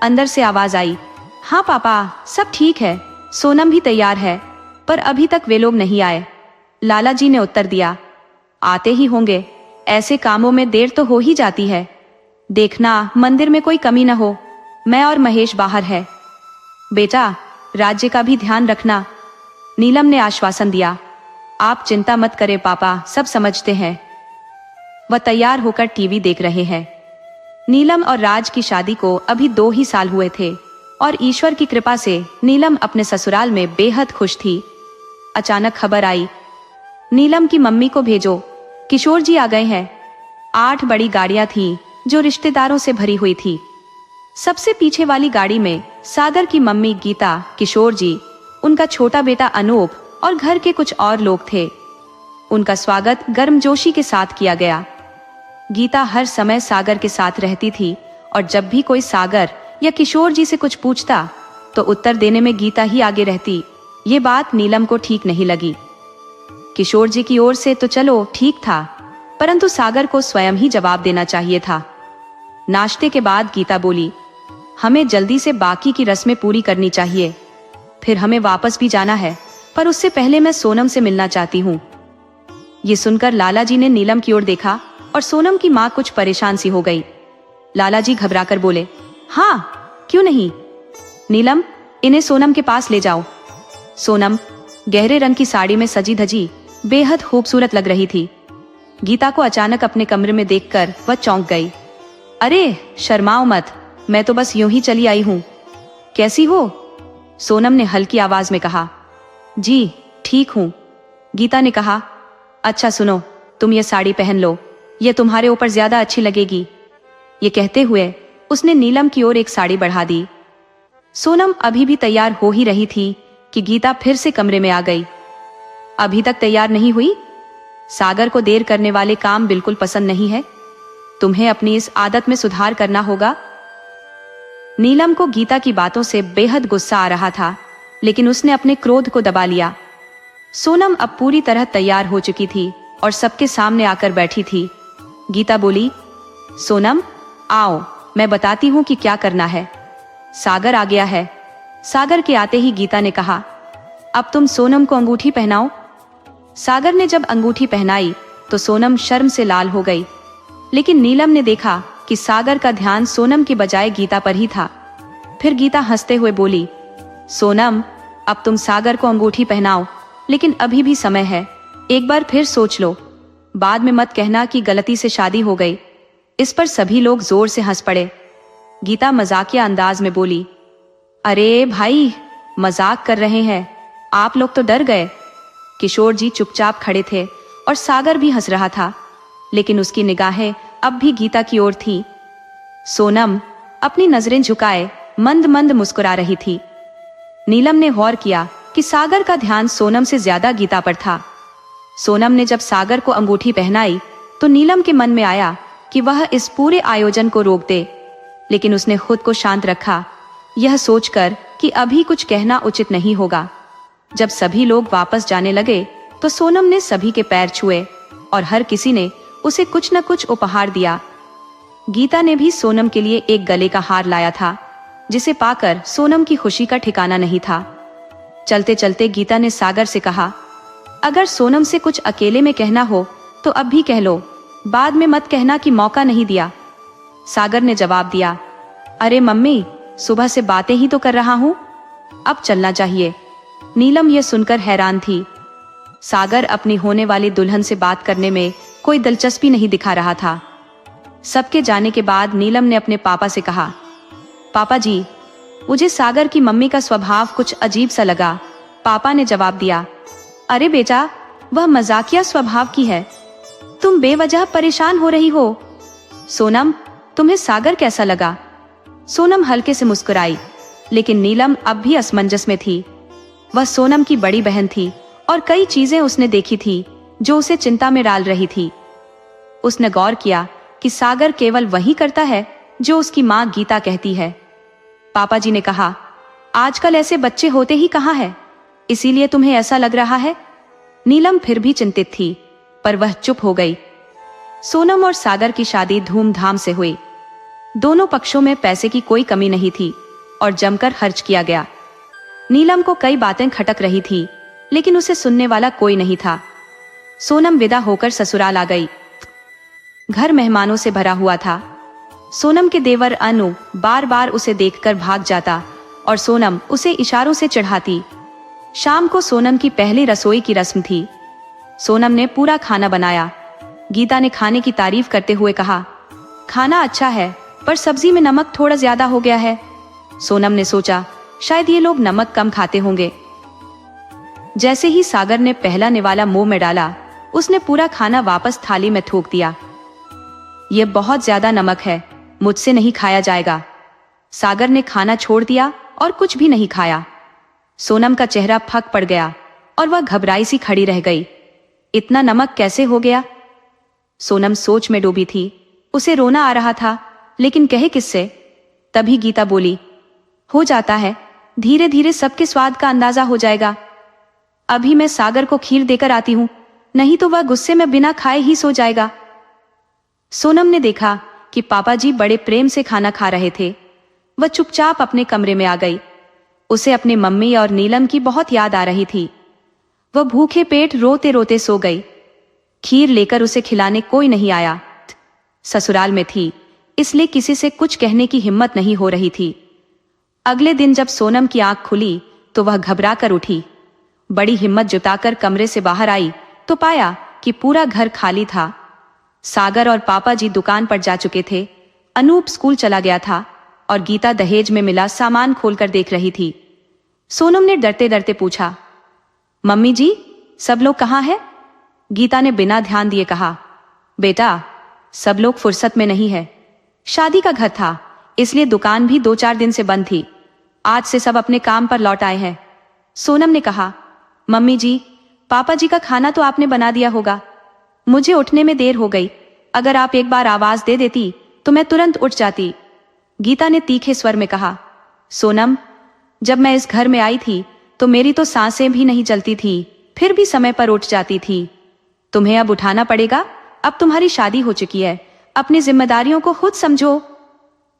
अंदर से आवाज आई, हाँ पापा, सब ठीक है, सोनम भी तैयार है, पर अभी तक वे लोग नहीं आए। लाला जी ने उत्तर दिया, आते ही होंगे, ऐसे कामों में देर तो हो ही जाती है। देखना मंदिर में कोई कमी न हो, मैं और महेश बाहर है। बेटा, राज्य का भी ध्यान रखना, नीलम ने आश्वासन दिया। आप चिंता मत करें पापा, सब समझते हैं। वह तैयार होकर टीवी देख रहे हैं। नीलम और राज की शादी को अभी 2 ही साल हुए थे और ईश्वर की कृपा से नीलम अपने ससुराल में बेहद खुश थी। अचानक खबर आई, नीलम की मम्मी को भेजो, किशोर जी आ गए हैं। 8 बड़ी गाड़ियां थीं जो रिश्तेदारों से भरी हुई थी। सबसे पीछे वाली गाड़ी में सागर की मम्मी गीता, किशोर जी, उनका छोटा बेटा अनूप और घर के कुछ और लोग थे। उनका स्वागत गर्मजोशी के साथ किया गया। गीता हर समय सागर के साथ रहती थी और जब भी कोई सागर या किशोर जी से कुछ पूछता तो उत्तर देने में गीता ही आगे रहती। ये बात नीलम को ठीक नहीं लगी। किशोर जी की ओर से तो चलो ठीक था, परंतु सागर को स्वयं ही जवाब देना चाहिए था। नाश्ते के बाद गीता बोली, हमें जल्दी से बाकी की रस्में पूरी करनी चाहिए, फिर हमें वापस भी जाना है, पर उससे पहले मैं सोनम से मिलना चाहती हूँ। ये सुनकर लाला जी ने नीलम की ओर देखा और सोनम की माँ कुछ परेशान सी हो गई। लाला जी घबराकर बोले, हाँ क्यों नहीं, नीलम, इन्हें सोनम के पास ले जाओ। सोनम गहरे रंग की साड़ी में सजी धजी बेहद खूबसूरत लग रही थी। गीता को अचानक अपने कमरे में देखकर वह चौंक गई। अरे शर्माओ मत, मैं तो बस यूं ही चली आई हूँ। कैसी हो? सोनम ने हल्की आवाज में कहा। जी ठीक हूँ, गीता ने कहा। अच्छा सुनो, तुम ये साड़ी पहन लो, ये तुम्हारे ऊपर ज्यादा अच्छी लगेगी। ये कहते हुए उसने नीलम की ओर एक साड़ी बढ़ा दी। सोनम अभी भी तैयार हो ही रही थी कि गीता फिर से कमरे में आ गई। अभी तक तैयार नहीं हुई? सागर को देर करने वाले काम बिल्कुल पसंद नहीं है। तुम्हें अपनी इस आदत में सुधार करना होगा। नीलम को गीता की बातों से बेहद गुस्सा आ रहा था, लेकिन उसने अपने क्रोध को दबा लिया। सोनम अब पूरी तरह तैयार हो चुकी थी और सबके सामने आकर बैठी थी। गीता बोली, सोनम आओ, मैं बताती हूँ कि क्या करना है। सागर आ गया है। सागर के आते ही गीता ने कहा, अब तुम सोनम को अंगूठी पहनाओ। सागर ने जब अंगूठी पहनाई तो सोनम शर्म से लाल हो गई, लेकिन नीलम ने देखा कि सागर का ध्यान सोनम की बजाय गीता पर ही था। फिर गीता हंसते हुए बोली, सोनम अब तुम सागर को अंगूठी पहनाओ, लेकिन अभी भी समय है, एक बार फिर सोच लो, बाद में मत कहना कि गलती से शादी हो गई। इस पर सभी लोग जोर से हंस पड़े। गीता मजाकिया अंदाज में बोली, अरे भाई मजाक कर रहे हैं, आप लोग तो डर गए। किशोर जी चुपचाप खड़े थे और सागर भी हंस रहा था, लेकिन उसकी निगाहें अब भी गीता की ओर थी। सोनम अपनी नजरें झुकाए मंद मंद मुस्कुरा रही थी। नीलम ने गौर किया कि सागर का ध्यान सोनम से ज्यादा गीता पर था। सोनम ने जब सागर को अंगूठी पहनाई तो नीलम के मन में आया कि वह इस पूरे आयोजन को रोक दे, लेकिन उसने खुद को शांत रखा, यह सोचकर कि अभी कुछ कहना उचित नहीं होगा। जब सभी लोग वापस जाने लगे तो सोनम ने सभी के पैर छुए और हर किसी ने उसे कुछ न कुछ उपहार दिया। गीता ने भी सोनम के लिए एक गले का हार लाया था, जिसे पाकर सोनम की खुशी का ठिकाना नहीं था। चलते चलते गीता ने सागर से कहा, अगर सोनम से कुछ अकेले में कहना हो तो अब भी कह लो, बाद में मत कहना कि मौका नहीं दिया। सागर ने जवाब दिया, अरे मम्मी, सुबह से बातें ही तो कर रहा हूँ, अब चलना चाहिए। नीलम यह सुनकर हैरान थी। सागर अपनी होने वाली दुल्हन से बात करने में कोई दिलचस्पी नहीं दिखा रहा था। सबके जाने के बाद नीलम ने अपने पापा से कहा, पापा जी, मुझे सागर की मम्मी का स्वभाव कुछ अजीब सा लगा। पापा ने जवाब दिया, अरे बेटा, वह मजाकिया स्वभाव की है, तुम बेवजह परेशान हो रही हो। सोनम, तुम्हें सागर कैसा लगा? सोनम हल्के से मुस्कुराई, लेकिन नीलम अब भी असमंजस में थी। वह सोनम की बड़ी बहन थी और कई चीजें उसने देखी थी जो उसे चिंता में डाल रही थी। उसने गौर किया कि सागर केवल वही करता है जो उसकी माँ गीता कहती है। पापा जी ने कहा, आजकल ऐसे बच्चे होते ही कहाँ है, इसीलिए तुम्हें ऐसा लग रहा है। नीलम फिर भी चिंतित थी, पर वह चुप हो गई। सोनम और सागर की शादी धूमधाम से हुई। दोनों पक्षों में पैसे की कोई कमी नहीं थी और जमकर खर्च किया गया। नीलम को कई बातें खटक रही थी, लेकिन उसे सुनने वाला कोई नहीं था। सोनम विदा होकर ससुराल आ गई। घर मेहमानों से भरा हुआ था। सोनम के देवर अनु बार बार उसे देखकर भाग जाता और सोनम उसे इशारों से चिढ़ाती। शाम को सोनम की पहली रसोई की रस्म थी। सोनम ने पूरा खाना बनाया। गीता ने खाने की तारीफ करते हुए कहा, खाना अच्छा है, पर सब्जी में नमक थोड़ा ज्यादा हो गया है। सोनम ने सोचा, शायद ये लोग नमक कम खाते होंगे। जैसे ही सागर ने पहला निवाला मुंह में डाला, उसने पूरा खाना वापस थाली में थूक दिया। यह बहुत ज्यादा नमक है, मुझसे नहीं खाया जाएगा। सागर ने खाना छोड़ दिया और कुछ भी नहीं खाया। सोनम का चेहरा फक पड़ गया और वह घबराई सी खड़ी रह गई। इतना नमक कैसे हो गया? सोनम सोच में डूबी थी। उसे रोना आ रहा था, लेकिन कहे किससे? तभी गीता बोली, हो जाता है, धीरे धीरे सबके स्वाद का अंदाजा हो जाएगा। अभी मैं सागर को खीर देकर आती हूं, नहीं तो वह गुस्से में बिना खाए ही सो जाएगा। सोनम ने देखा कि पापा जी बड़े प्रेम से खाना खा रहे थे। वह चुपचाप अपने कमरे में आ गई। उसे अपने मम्मी और नीलम की बहुत याद आ रही थी। वह भूखे पेट रोते रोते सो गई। खीर लेकर उसे खिलाने कोई नहीं आया। ससुराल में थी, इसलिए किसी से कुछ कहने की हिम्मत नहीं हो रही थी। अगले दिन जब सोनम की आंख खुली तो वह घबरा कर उठी। बड़ी हिम्मत जुटाकर कमरे से बाहर आई तो पाया कि पूरा घर खाली था। सागर और पापा जी दुकान पर जा चुके थे। अनूप स्कूल चला गया था और गीता दहेज में मिला सामान खोलकर देख रही थी। सोनम ने डरते डरते पूछा, मम्मी जी, सब लोग कहाँ हैं? गीता ने बिना ध्यान दिए कहा, बेटा, सब लोग फुर्सत में नहीं है। शादी का घर था, इसलिए दुकान भी 2-4 दिन से बंद थी। आज से सब अपने काम पर लौट आए हैं। सोनम ने कहा, मम्मी जी, पापा जी का खाना तो आपने बना दिया होगा। मुझे उठने में देर हो गई। अगर आप एक बार आवाज दे देती तो मैं तुरंत उठ जाती। गीता ने तीखे स्वर में कहा, सोनम, जब मैं इस घर में आई थी तो मेरी तो सांसें भी नहीं चलती थी, फिर भी समय पर उठ जाती थी। तुम्हें अब उठाना पड़ेगा। अब तुम्हारी शादी हो चुकी है, अपनी जिम्मेदारियों को खुद समझो।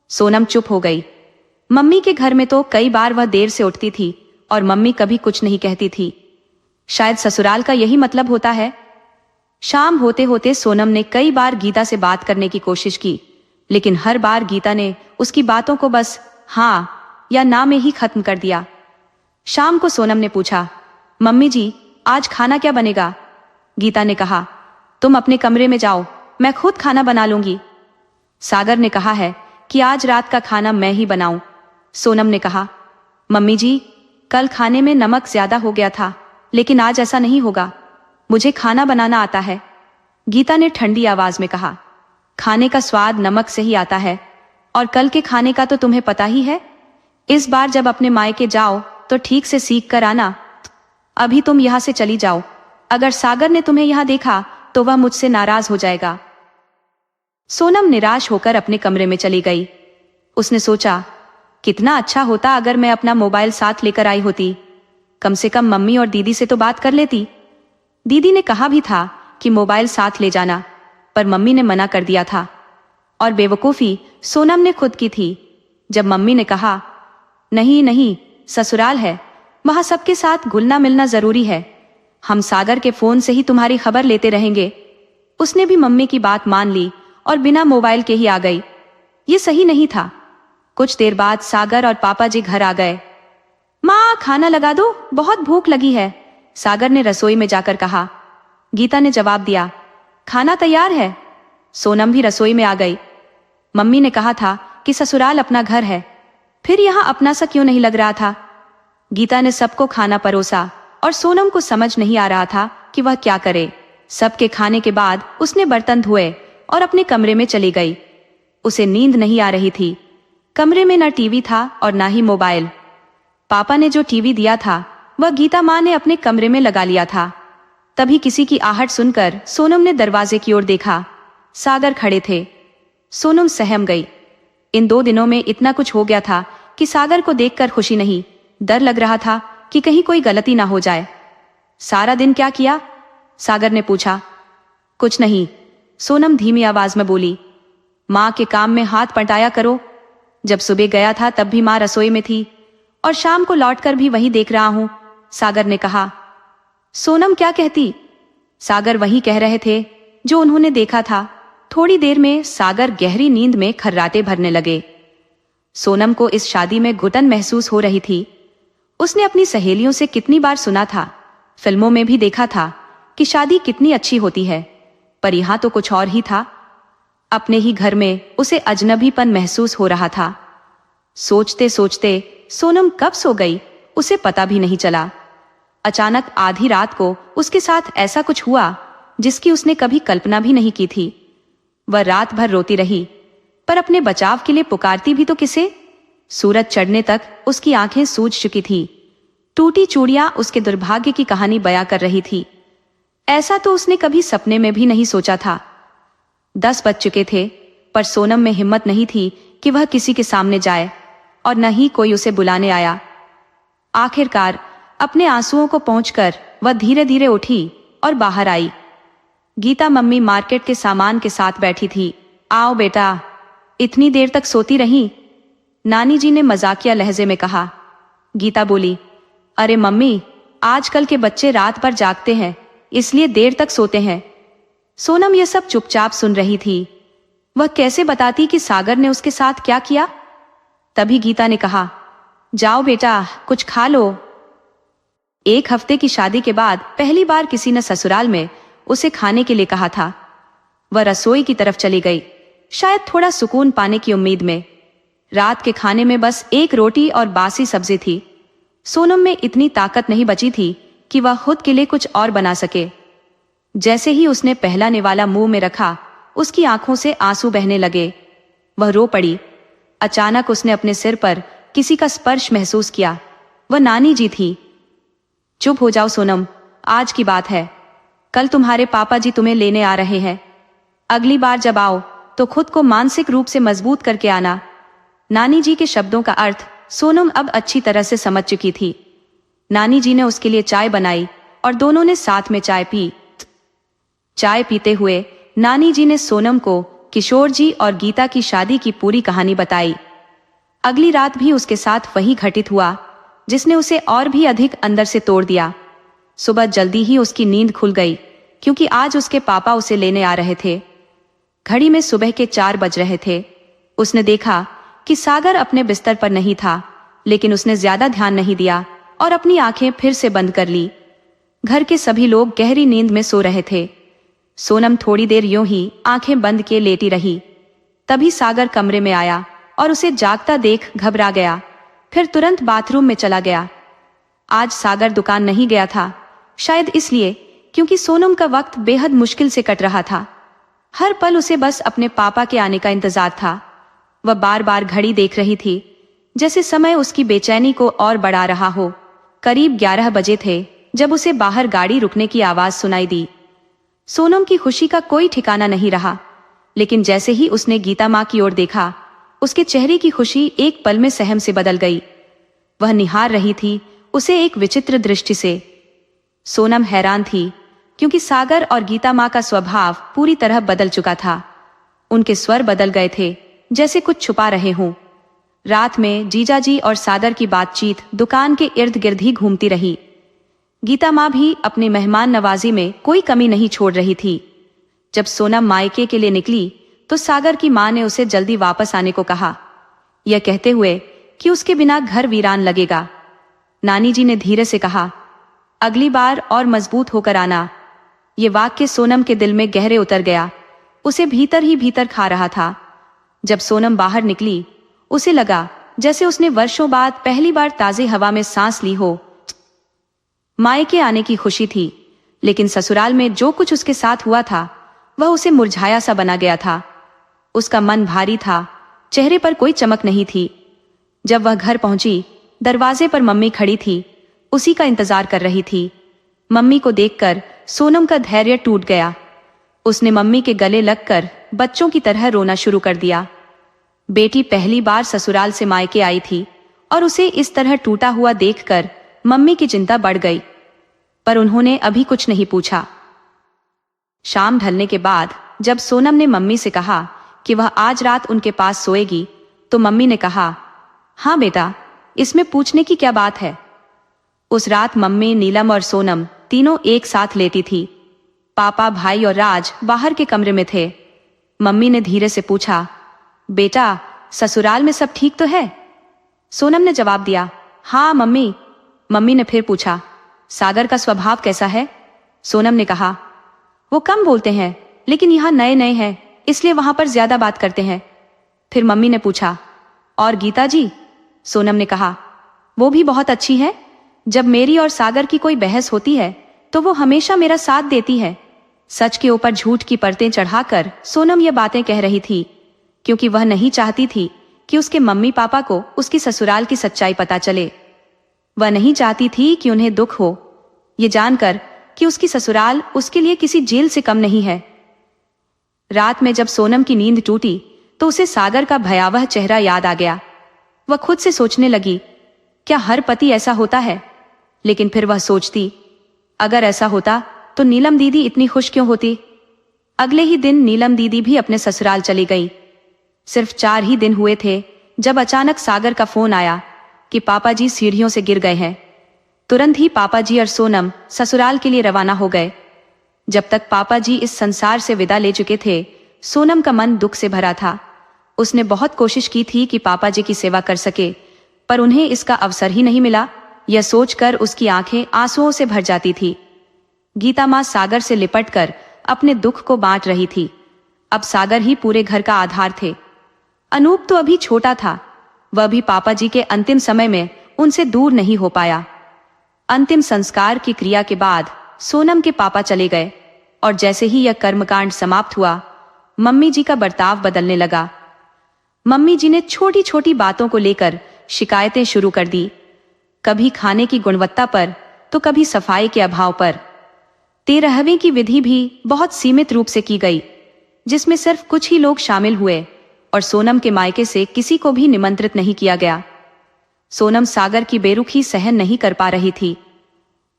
सोनम चुप हो गई। मम्मी के घर में तो कई बार वह देर से उठती थी और मम्मी कभी कुछ नहीं कहती थी। शायद ससुराल का यही मतलब होता है। शाम होते होते सोनम ने कई बार गीता से बात करने की कोशिश की, लेकिन हर बार गीता ने उसकी बातों को बस हाँ या ना में ही खत्म कर दिया। शाम को सोनम ने पूछा, मम्मी जी, आज खाना क्या बनेगा? गीता ने कहा, तुम अपने कमरे में जाओ, मैं खुद खाना बना लूंगी। सागर ने कहा है कि आज रात का खाना मैं ही बनाऊं। सोनम ने कहा, मम्मी जी, कल खाने में नमक ज्यादा हो गया था, लेकिन आज ऐसा नहीं होगा। मुझे खाना बनाना आता है। गीता ने ठंडी आवाज में कहा, खाने का स्वाद नमक से ही आता है, और कल के खाने का तो तुम्हें पता ही है। इस बार जब अपने मायके जाओ तो ठीक से सीख कर आना। अभी तुम यहां से चली जाओ। अगर सागर ने तुम्हें यहां देखा तो वह मुझसे नाराज हो जाएगा। सोनम निराश होकर अपने कमरे में चली गई। उसने सोचा, कितना अच्छा होता अगर मैं अपना मोबाइल साथ लेकर आई होती। कम से कम मम्मी और दीदी से तो बात कर लेती। दीदी ने कहा भी था कि मोबाइल साथ ले जाना, पर मम्मी ने मना कर दिया था। और बेवकूफी सोनम ने खुद की थी। जब मम्मी ने कहा, नहीं नहीं, ससुराल है, वहां सबके साथ घुलना मिलना जरूरी है, हम सागर के फोन से ही तुम्हारी खबर लेते रहेंगे। उसने भी मम्मी की बात मान ली और बिना मोबाइल के ही आ गई। ये सही नहीं था। कुछ देर बाद सागर और पापा जी घर आ गए। माँ, खाना लगा दो, बहुत भूख लगी है, सागर ने रसोई में जाकर कहा। गीता ने जवाब दिया, खाना तैयार है। सोनम भी रसोई में आ गई। मम्मी ने कहा था कि ससुराल अपना घर है, फिर यहाँ अपना सा क्यों नहीं लग रहा था? गीता ने सबको खाना परोसा और सोनम को समझ नहीं आ रहा था कि वह क्या करे। सबके खाने के बाद उसने बर्तन धोए और अपने कमरे में चली गई। उसे नींद नहीं आ रही थी। कमरे में न टीवी था और ना ही मोबाइल। पापा ने जो टीवी दिया था वह गीता माँ ने अपने कमरे में लगा लिया था। तभी किसी की आहट सुनकर सोनम ने दरवाजे की ओर देखा। सागर खड़े थे। सोनम सहम गई। इन 2 दिनों में इतना कुछ हो गया था कि सागर को देखकर खुशी नहीं, डर लग रहा था कि कहीं कोई गलती ना हो जाए। सारा दिन क्या किया? सागर ने पूछा। कुछ नहीं, सोनम धीमी आवाज में बोली। माँ के काम में हाथ बंटाया करो। जब सुबह गया था तब भी माँ रसोई में थी और शाम को लौटकर भी वही देख रहा हूं, सागर ने कहा। सोनम क्या कहती? सागर वही कह रहे थे जो उन्होंने देखा था। थोड़ी देर में सागर गहरी नींद में खर्राटे भरने लगे। सोनम को इस शादी में घुटन महसूस हो रही थी। उसने अपनी सहेलियों से कितनी बार सुना था, फिल्मों में भी देखा था कि शादी कितनी अच्छी होती है, पर यहां तो कुछ और ही था। अपने ही घर में उसे अजनबीपन महसूस हो रहा था। सोचते सोचते सोनम कब सो गई उसे पता भी नहीं चला। अचानक आधी रात को उसके साथ ऐसा कुछ हुआ जिसकी उसने कभी कल्पना भी नहीं की थी। वह रात भर रोती रही, पर अपने बचाव के लिए पुकारती भी तो किसे? सूरज चढ़ने तक उसकी आंखें सूज चुकी थी। टूटी चूड़ियां उसके दुर्भाग्य की कहानी बयां कर रही थी। ऐसा तो उसने कभी सपने में भी नहीं सोचा था। 10 बज चुके थे, पर सोनम में हिम्मत नहीं थी कि वह किसी के सामने जाए और न ही कोई उसे बुलाने आया। आखिरकार अपने आंसुओं को पहुंचकर वह धीरे धीरे उठी और बाहर आई। गीता मम्मी मार्केट के सामान के साथ बैठी थी। आओ बेटा, इतनी देर तक सोती रही? नानी जी ने मजाकिया लहजे में कहा। गीता बोली, अरे मम्मी, आजकल के बच्चे रात भर जागते हैं, इसलिए देर तक सोते हैं। सोनम यह सब चुपचाप सुन रही थी। वह कैसे बताती कि सागर ने उसके साथ क्या किया? तभी गीता ने कहा, जाओ बेटा, कुछ खा लो। 1 हफ्ते की शादी के बाद पहली बार किसी ने ससुराल में उसे खाने के लिए कहा था। वह रसोई की तरफ चली गई, शायद थोड़ा सुकून पाने की उम्मीद में। रात के खाने में बस 1 रोटी और बासी सब्जी थी। सोनम में इतनी ताकत नहीं बची थी कि वह खुद के लिए कुछ और बना सके। जैसे ही उसने पहला निवाला मुंह में रखा, उसकी आंखों से आंसू बहने लगे। वह रो पड़ी। अचानक उसने अपने सिर पर किसी का स्पर्श महसूस किया। वह नानी जी थी। चुप हो जाओ सोनम, आज की बात है। कल तुम्हारे पापा जी तुम्हें लेने आ रहे हैं। अगली बार जब आओ तो खुद को मानसिक रूप से मजबूत करके आना। नानी जी के शब्दों का अर्थ सोनम अब अच्छी तरह से समझ चुकी थी। नानी जी ने उसके लिए चाय बनाई और दोनों ने साथ में चाय पी। चाय पीते हुए नानी जी ने सोनम को किशोर जी और गीता की शादी की पूरी कहानी बताई। अगली रात भी उसके साथ वही घटित हुआ जिसने उसे और भी अधिक अंदर से तोड़ दिया। सुबह जल्दी ही उसकी नींद खुल गई, क्योंकि आज उसके पापा उसे लेने आ रहे थे। घड़ी में सुबह के 4 बज रहे थे। उसने देखा कि सागर अपने बिस्तर पर नहीं था, लेकिन उसने ज्यादा ध्यान नहीं दिया और अपनी आंखें फिर से बंद कर ली। घर के सभी लोग गहरी नींद में सो रहे थे। सोनम थोड़ी देर यूं ही आंखें बंद किए लेटी रही। तभी सागर कमरे में आया और उसे जागता देख घबरा गया। फिर तुरंत बाथरूम में चला गया। आज सागर दुकान नहीं गया था, शायद इसलिए क्योंकि सोनम का वक्त बेहद मुश्किल से कट रहा था। हर पल उसे बस अपने पापा के आने का इंतजार था। वह बार बार घड़ी देख रही थी, जैसे समय उसकी बेचैनी को और बढ़ा रहा हो। करीब 11 बजे थे जब उसे बाहर गाड़ी रुकने की आवाज सुनाई दी। सोनम की खुशी का कोई ठिकाना नहीं रहा, लेकिन जैसे ही उसने गीता माँ की ओर देखा, उसके चेहरे की खुशी एक पल में सहम से बदल गई। वह निहार रही थी उसे एक विचित्र दृष्टि से। सोनम हैरान थी, क्योंकि सागर और गीता माँ का स्वभाव पूरी तरह बदल चुका था। उनके स्वर बदल गए थे, जैसे कुछ छुपा रहे हों। रात में जीजाजी और सागर की बातचीत दुकान के इर्द गिर्द ही घूमती रही। गीता माँ भी अपनी मेहमान नवाजी में कोई कमी नहीं छोड़ रही थी। जब सोनम मायके के लिए निकली तो सागर की माँ ने उसे जल्दी वापस आने को कहा, यह कहते हुए कि उसके बिना घर वीरान लगेगा। नानी जी ने धीरे से कहा, अगली बार और मजबूत होकर आना। ये वाक्य सोनम के दिल में गहरे उतर गया। उसे भीतर ही भीतर खा रहा था। जब सोनम बाहर निकली, उसे लगा जैसे उसने वर्षों बाद पहली बार ताजे हवा में सांस ली हो। मायके आने की खुशी थी, लेकिन ससुराल में जो कुछ उसके साथ हुआ था वह उसे मुरझाया सा बना गया था। उसका मन भारी था, चेहरे पर कोई चमक नहीं थी। जब वह घर पहुंची, दरवाजे पर मम्मी खड़ी थी, उसी का इंतजार कर रही थी। मम्मी को देखकर सोनम का धैर्य टूट गया। उसने मम्मी के गले लगकर बच्चों की तरह रोना शुरू कर दिया। बेटी पहली बार ससुराल से मायके आई थी और उसे इस तरह टूटा हुआ देखकर मम्मी की चिंता बढ़ गई, पर उन्होंने अभी कुछ नहीं पूछा। शाम ढलने के बाद जब सोनम ने मम्मी से कहा कि वह आज रात उनके पास सोएगी, तो मम्मी ने कहा, हाँ बेटा, इसमें पूछने की क्या बात है। उस रात मम्मी, नीलम और सोनम तीनों एक साथ लेटी थी। पापा, भाई और राज बाहर के कमरे में थे। मम्मी ने धीरे से पूछा, बेटा, ससुराल में सब ठीक तो है? सोनम ने जवाब दिया, हाँ मम्मी। मम्मी ने फिर पूछा, सागर का स्वभाव कैसा है? सोनम ने कहा, वो कम बोलते हैं, लेकिन यहाँ नए नए हैं, इसलिए वहां पर ज्यादा बात करते हैं। फिर मम्मी ने पूछा, और गीता जी? सोनम ने कहा, वो भी बहुत अच्छी है। जब मेरी और सागर की कोई बहस होती है तो वो हमेशा मेरा साथ देती है। सच के ऊपर झूठ की परतें चढ़ाकर सोनम ये बातें कह रही थी, क्योंकि वह नहीं चाहती थी कि उसके मम्मी पापा को उसकी ससुराल की सच्चाई पता चले। वह नहीं चाहती थी कि उन्हें दुख हो, ये जानकर कि उसकी ससुराल उसके लिए किसी जेल से कम नहीं है। रात में जब सोनम की नींद टूटी तो उसे सागर का भयावह चेहरा याद आ गया। वह खुद से सोचने लगी, क्या हर पति ऐसा होता है? लेकिन फिर वह सोचती, अगर ऐसा होता तो नीलम दीदी इतनी खुश क्यों होती? अगले ही दिन नीलम दीदी भी अपने ससुराल चली गई। सिर्फ 4 ही दिन हुए थे जब अचानक सागर का फोन आया कि पापा जी सीढ़ियों से गिर गए हैं। तुरंत ही पापा जी और सोनम ससुराल के लिए रवाना हो गए। जब तक पापा जी इस संसार से विदा ले चुके थे, सोनम का मन दुख से भरा था। उसने बहुत कोशिश की थी कि पापा जी की सेवा कर सके, पर उन्हें इसका अवसर ही नहीं मिला। यह सोचकर उसकी आंखें आंसुओं से भर जाती थी। गीता माँ सागर से लिपटकर अपने दुख को बांट रही थी। अब सागर ही पूरे घर का आधार थे। अनूप तो अभी छोटा था, वह भी पापा जी के अंतिम समय में उनसे दूर नहीं हो पाया। अंतिम संस्कार की क्रिया के बाद सोनम के पापा चले गए और जैसे ही यह कर्मकांड समाप्त हुआ, मम्मी जी का बर्ताव बदलने लगा। मम्मी जी ने छोटी छोटी बातों को लेकर शिकायतें शुरू कर दी, कभी खाने की गुणवत्ता पर तो कभी सफाई के अभाव पर। 13वीं की विधि भी बहुत सीमित रूप से की गई, जिसमें सिर्फ कुछ ही लोग शामिल हुए और सोनम के मायके से किसी को भी निमंत्रित नहीं किया गया। सोनम सागर की बेरुखी सहन नहीं कर पा रही थी।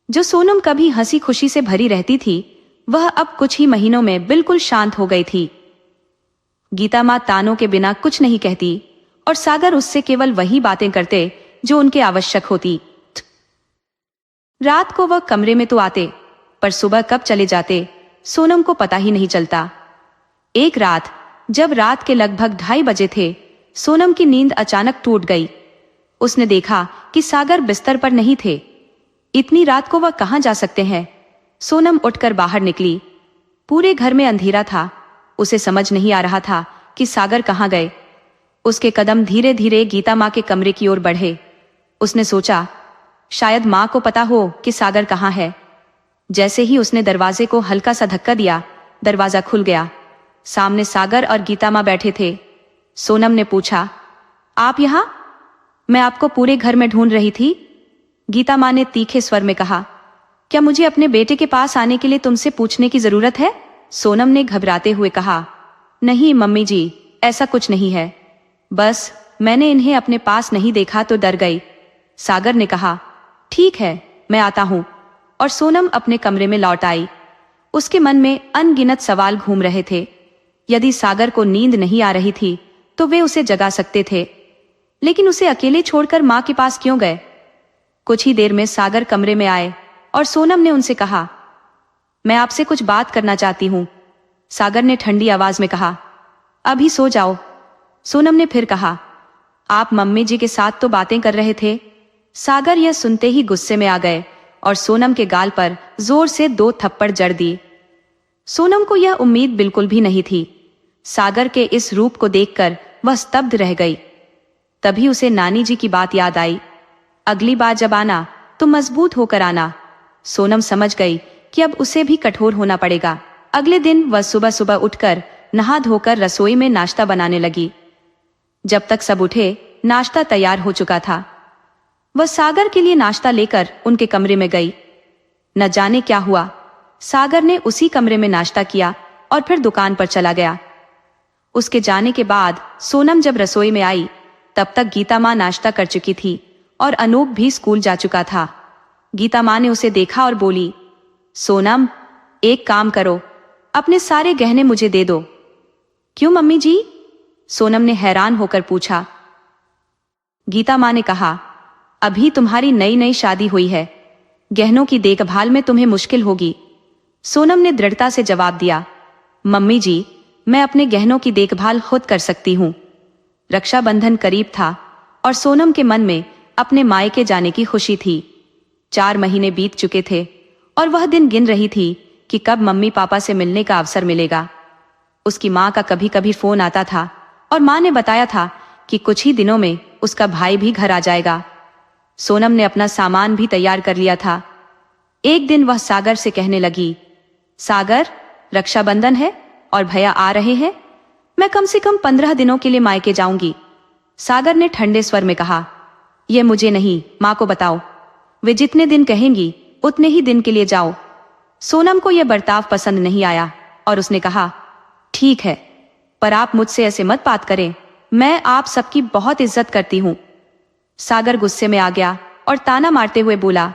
जो सोनम कभी हंसी खुशी से भरी रहती थी, वह अब कुछ ही महीनों में बिल्कुल शांत हो गई थी। गीता माँ तानों के बिना कुछ नहीं कहती और सागर उससे केवल वही बातें करते जो उनके आवश्यक होती। रात को वह कमरे में तो आते, पर सुबह कब चले जाते सोनम को पता ही नहीं चलता। एक रात जब रात के लगभग 2:30 बजे थे, सोनम की नींद अचानक टूट गई। उसने देखा कि सागर बिस्तर पर नहीं थे। इतनी रात को वह कहां जा सकते हैं? सोनम उठकर बाहर निकली। पूरे घर में अंधेरा था। उसे समझ नहीं आ रहा था कि सागर कहां गए। उसके कदम धीरे धीरे गीता माँ के कमरे की ओर बढ़े। उसने सोचा, शायद माँ को पता हो कि सागर कहाँ है। जैसे ही उसने दरवाजे को हल्का सा धक्का दिया, दरवाजा खुल गया। सामने सागर और गीता माँ बैठे थे। सोनम ने पूछा, आप यहाँ? मैं आपको पूरे घर में ढूंढ रही थी। गीता माँ ने तीखे स्वर में कहा, क्या मुझे अपने बेटे के पास आने के लिए तुमसे पूछने की जरूरत है? सोनम ने घबराते हुए कहा, नहीं मम्मी जी, ऐसा कुछ नहीं है। बस मैंने इन्हें अपने पास नहीं देखा तो डर गई। सागर ने कहा, ठीक है, मैं आता हूं। और सोनम अपने कमरे में लौट आई। उसके मन में अनगिनत सवाल घूम रहे थे। यदि सागर को नींद नहीं आ रही थी तो वे उसे जगा सकते थे, लेकिन उसे अकेले छोड़कर मां के पास क्यों गए? कुछ ही देर में सागर कमरे में आए और सोनम ने उनसे कहा, मैं आपसे कुछ बात करना चाहती हूं। सागर ने ठंडी आवाज में कहा, अभी सो जाओ। सोनम ने फिर कहा, आप मम्मी जी के साथ तो बातें कर रहे थे। सागर यह सुनते ही गुस्से में आ गए और सोनम के गाल पर जोर से 2 थप्पड़ जड़ दिए। सोनम को यह उम्मीद बिल्कुल भी नहीं थी। सागर के इस रूप को देखकर वह स्तब्ध रह गई। तभी उसे नानी जी की बात याद आई। अगली बार जब आना तो मजबूत होकर आना। सोनम समझ गई कि अब उसे भी कठोर होना पड़ेगा। अगले दिन वह सुबह सुबह उठकर नहा धोकर रसोई में नाश्ता बनाने लगी। जब तक सब उठे, नाश्ता तैयार हो चुका था। वह सागर के लिए नाश्ता लेकर उनके कमरे में गई। न जाने क्या हुआ, सागर ने उसी कमरे में नाश्ता किया और फिर दुकान पर चला गया। उसके जाने के बाद सोनम जब रसोई में आई, तब तक गीता माँ नाश्ता कर चुकी थी और अनूप भी स्कूल जा चुका था। गीता माँ ने उसे देखा और बोली, सोनम, एक काम करो, अपने सारे गहने मुझे दे दो। क्यों मम्मी जी? सोनम ने हैरान होकर पूछा। गीता माँ ने कहा, अभी तुम्हारी नई नई शादी हुई है, गहनों की देखभाल में तुम्हें मुश्किल होगी। सोनम ने दृढ़ता से जवाब दिया, मम्मी जी, मैं अपने गहनों की देखभाल खुद कर सकती हूँ। रक्षाबंधन करीब था और सोनम के मन में अपने मायके जाने की खुशी थी। 4 महीने बीत चुके थे और वह दिन गिन रही थी कि कब मम्मी पापा से मिलने का अवसर मिलेगा। उसकी माँ का कभी कभी फोन आता था और माँ ने बताया था कि कुछ ही दिनों में उसका भाई भी घर आ जाएगा। सोनम ने अपना सामान भी तैयार कर लिया था। एक दिन वह सागर से कहने लगी, सागर, रक्षाबंधन है और भैया आ रहे हैं, मैं कम से कम 15 दिनों के लिए मायके जाऊंगी। सागर ने ठंडे स्वर में कहा, यह मुझे नहीं, माँ को बताओ, वे जितने दिन कहेंगी उतने ही दिन के लिए जाओ। सोनम को यह बर्ताव पसंद नहीं आया और उसने कहा, ठीक है, पर आप मुझसे ऐसे मत बात करें, मैं आप सबकी बहुत इज्जत करती हूं। सागर गुस्से में आ गया और ताना मारते हुए बोला,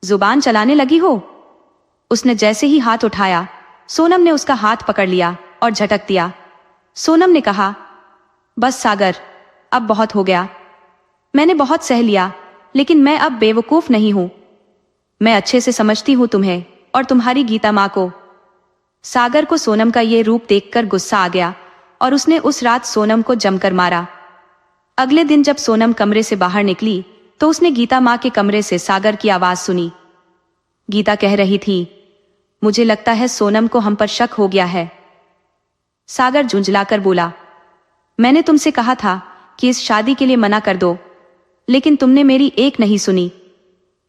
जुबान चलाने लगी हो? उसने जैसे ही हाथ उठाया, सोनम ने उसका हाथ पकड़ लिया और झटक दिया। सोनम ने कहा, बस सागर, अब बहुत हो गया, मैंने बहुत सह लिया, लेकिन मैं अब बेवकूफ नहीं हूं। मैं अच्छे से समझती हूं तुम्हें और तुम्हारी गीता माँ को। सागर को सोनम का ये रूप देखकर गुस्सा आ गया और उसने उस रात सोनम को जमकर मारा। अगले दिन जब सोनम कमरे से बाहर निकली तो उसने गीता माँ के कमरे से सागर की आवाज सुनी। गीता कह रही थी, मुझे लगता है सोनम को हम पर शक हो गया है। सागर झुंझलाकर बोला, मैंने तुमसे कहा था कि इस शादी के लिए मना कर दो, लेकिन तुमने मेरी एक नहीं सुनी।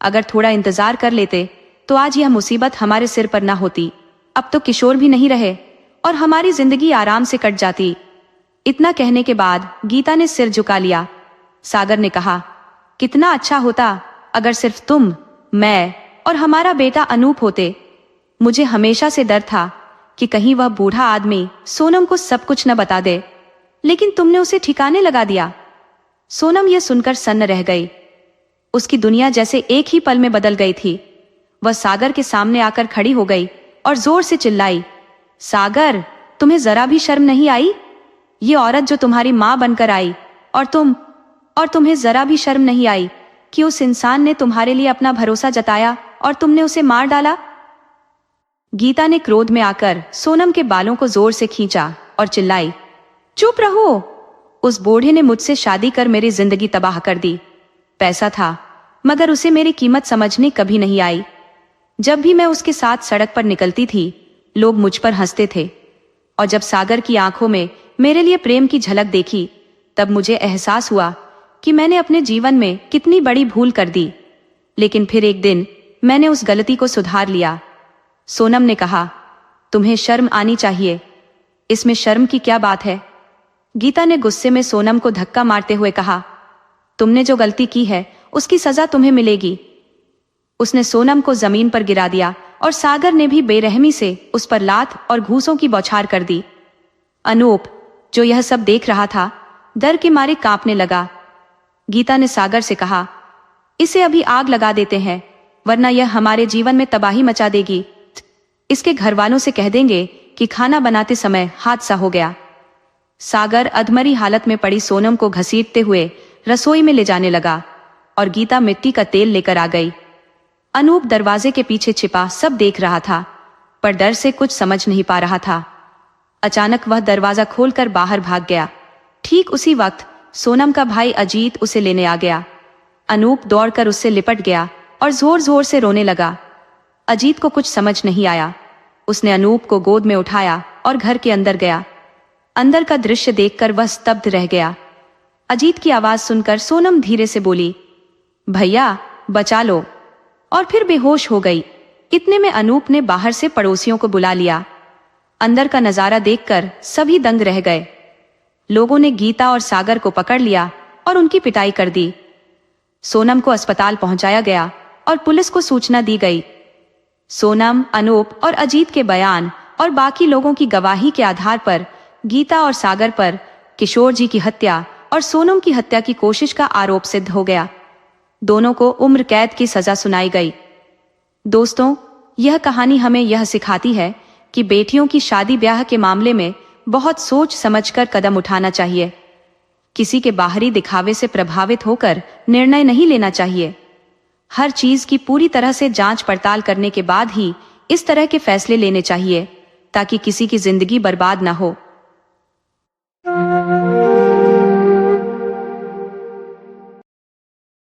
अगर थोड़ा इंतजार कर लेते तो आज यह मुसीबत हमारे सिर पर ना होती। अब तो किशोर भी नहीं रहे और हमारी जिंदगी आराम से कट जाती। इतना कहने के बाद गीता ने सिर झुका लिया। सागर ने कहा, कितना अच्छा होता अगर सिर्फ तुम, मैं और हमारा बेटा अनूप होते। मुझे हमेशा से डर था कि कहीं वह बूढ़ा आदमी सोनम को सब कुछ न बता दे, लेकिन तुमने उसे ठिकाने लगा दिया। सोनम यह सुनकर सन्न रह गई। उसकी दुनिया जैसे एक ही पल में बदल गई थी। वह सागर के सामने आकर खड़ी हो गई और जोर से चिल्लाई, सागर, तुम्हें जरा भी शर्म नहीं आई? ये औरत जो तुम्हारी माँ बनकर आई और तुम्हें जरा भी शर्म नहीं आई कि उस इंसान ने तुम्हारे लिए अपना भरोसा जताया और तुमने उसे मार डाला। गीता ने क्रोध में आकर सोनम के बालों को जोर से खींचा और चिल्लाई, चुप रहो, उस बूढ़े ने मुझसे शादी कर मेरी जिंदगी तबाह कर दी। पैसा था मगर उसे मेरी कीमत समझने कभी नहीं आई। जब भी मैं उसके साथ सड़क पर निकलती थी, लोग मुझ पर हंसते थे, और जब सागर की आंखों में मेरे लिए प्रेम की झलक देखी, तब मुझे एहसास हुआ कि मैंने अपने जीवन में कितनी बड़ी भूल कर दी। लेकिन फिर एक दिन मैंने उस गलती को सुधार लिया। सोनम ने कहा, तुम्हें शर्म आनी चाहिए, इसमें शर्म की क्या बात है? गीता ने गुस्से में सोनम को धक्का मारते हुए कहा, तुमने जो गलती की है उसकी सजा तुम्हें मिलेगी। उसने सोनम को जमीन पर गिरा दिया और सागर ने भी बेरहमी से उस पर लात और घूंसों की बौछार कर दी। अनूप, जो यह सब देख रहा था, डर के मारे कांपने लगा। गीता ने सागर से कहा, इसे अभी आग लगा देते हैं, वरना यह हमारे जीवन में तबाही मचा देगी। इसके घर वालों से कह देंगे कि खाना बनाते समय हादसा हो गया। सागर अधमरी हालत में पड़ी सोनम को घसीटते हुए रसोई में ले जाने लगा और गीता मिट्टी का तेल लेकर आ गई। अनूप दरवाजे के पीछे छिपा सब देख रहा था, पर डर से कुछ समझ नहीं पा रहा था। अचानक वह दरवाजा खोलकर बाहर भाग गया। ठीक उसी वक्त सोनम का भाई अजीत उसे लेने आ गया। अनूप दौड़कर उससे लिपट गया और जोर जोर से रोने लगा। अजीत को कुछ समझ नहीं आया। उसने अनूप को गोद में उठाया और घर के अंदर गया। अंदर का दृश्य देखकर वह स्तब्ध रह गया। अजीत की आवाज सुनकर सोनम धीरे से बोली, भैया बचा लो, और फिर बेहोश हो गई। इतने में अनूप ने बाहर से पड़ोसियों को बुला लिया। अंदर का नजारा देखकर सभी दंग रह गए। लोगों ने गीता और सागर को पकड़ लिया और उनकी पिटाई कर दी। सोनम को अस्पताल पहुंचाया गया और पुलिस को सूचना दी गई। सोनम, अनूप और अजीत के बयान और बाकी लोगों की गवाही के आधार पर गीता और सागर पर किशोर जी की हत्या और सोनम की हत्या की कोशिश का आरोप सिद्ध हो गया। दोनों को उम्र कैद की सजा सुनाई गई। दोस्तों, यह कहानी हमें यह सिखाती है कि बेटियों की शादी ब्याह के मामले में बहुत सोच समझकर कदम उठाना चाहिए। किसी के बाहरी दिखावे से प्रभावित होकर निर्णय नहीं लेना चाहिए। हर चीज की पूरी तरह से जांच पड़ताल करने के बाद ही इस तरह के फैसले लेने चाहिए, ताकि किसी की जिंदगी बर्बाद न हो।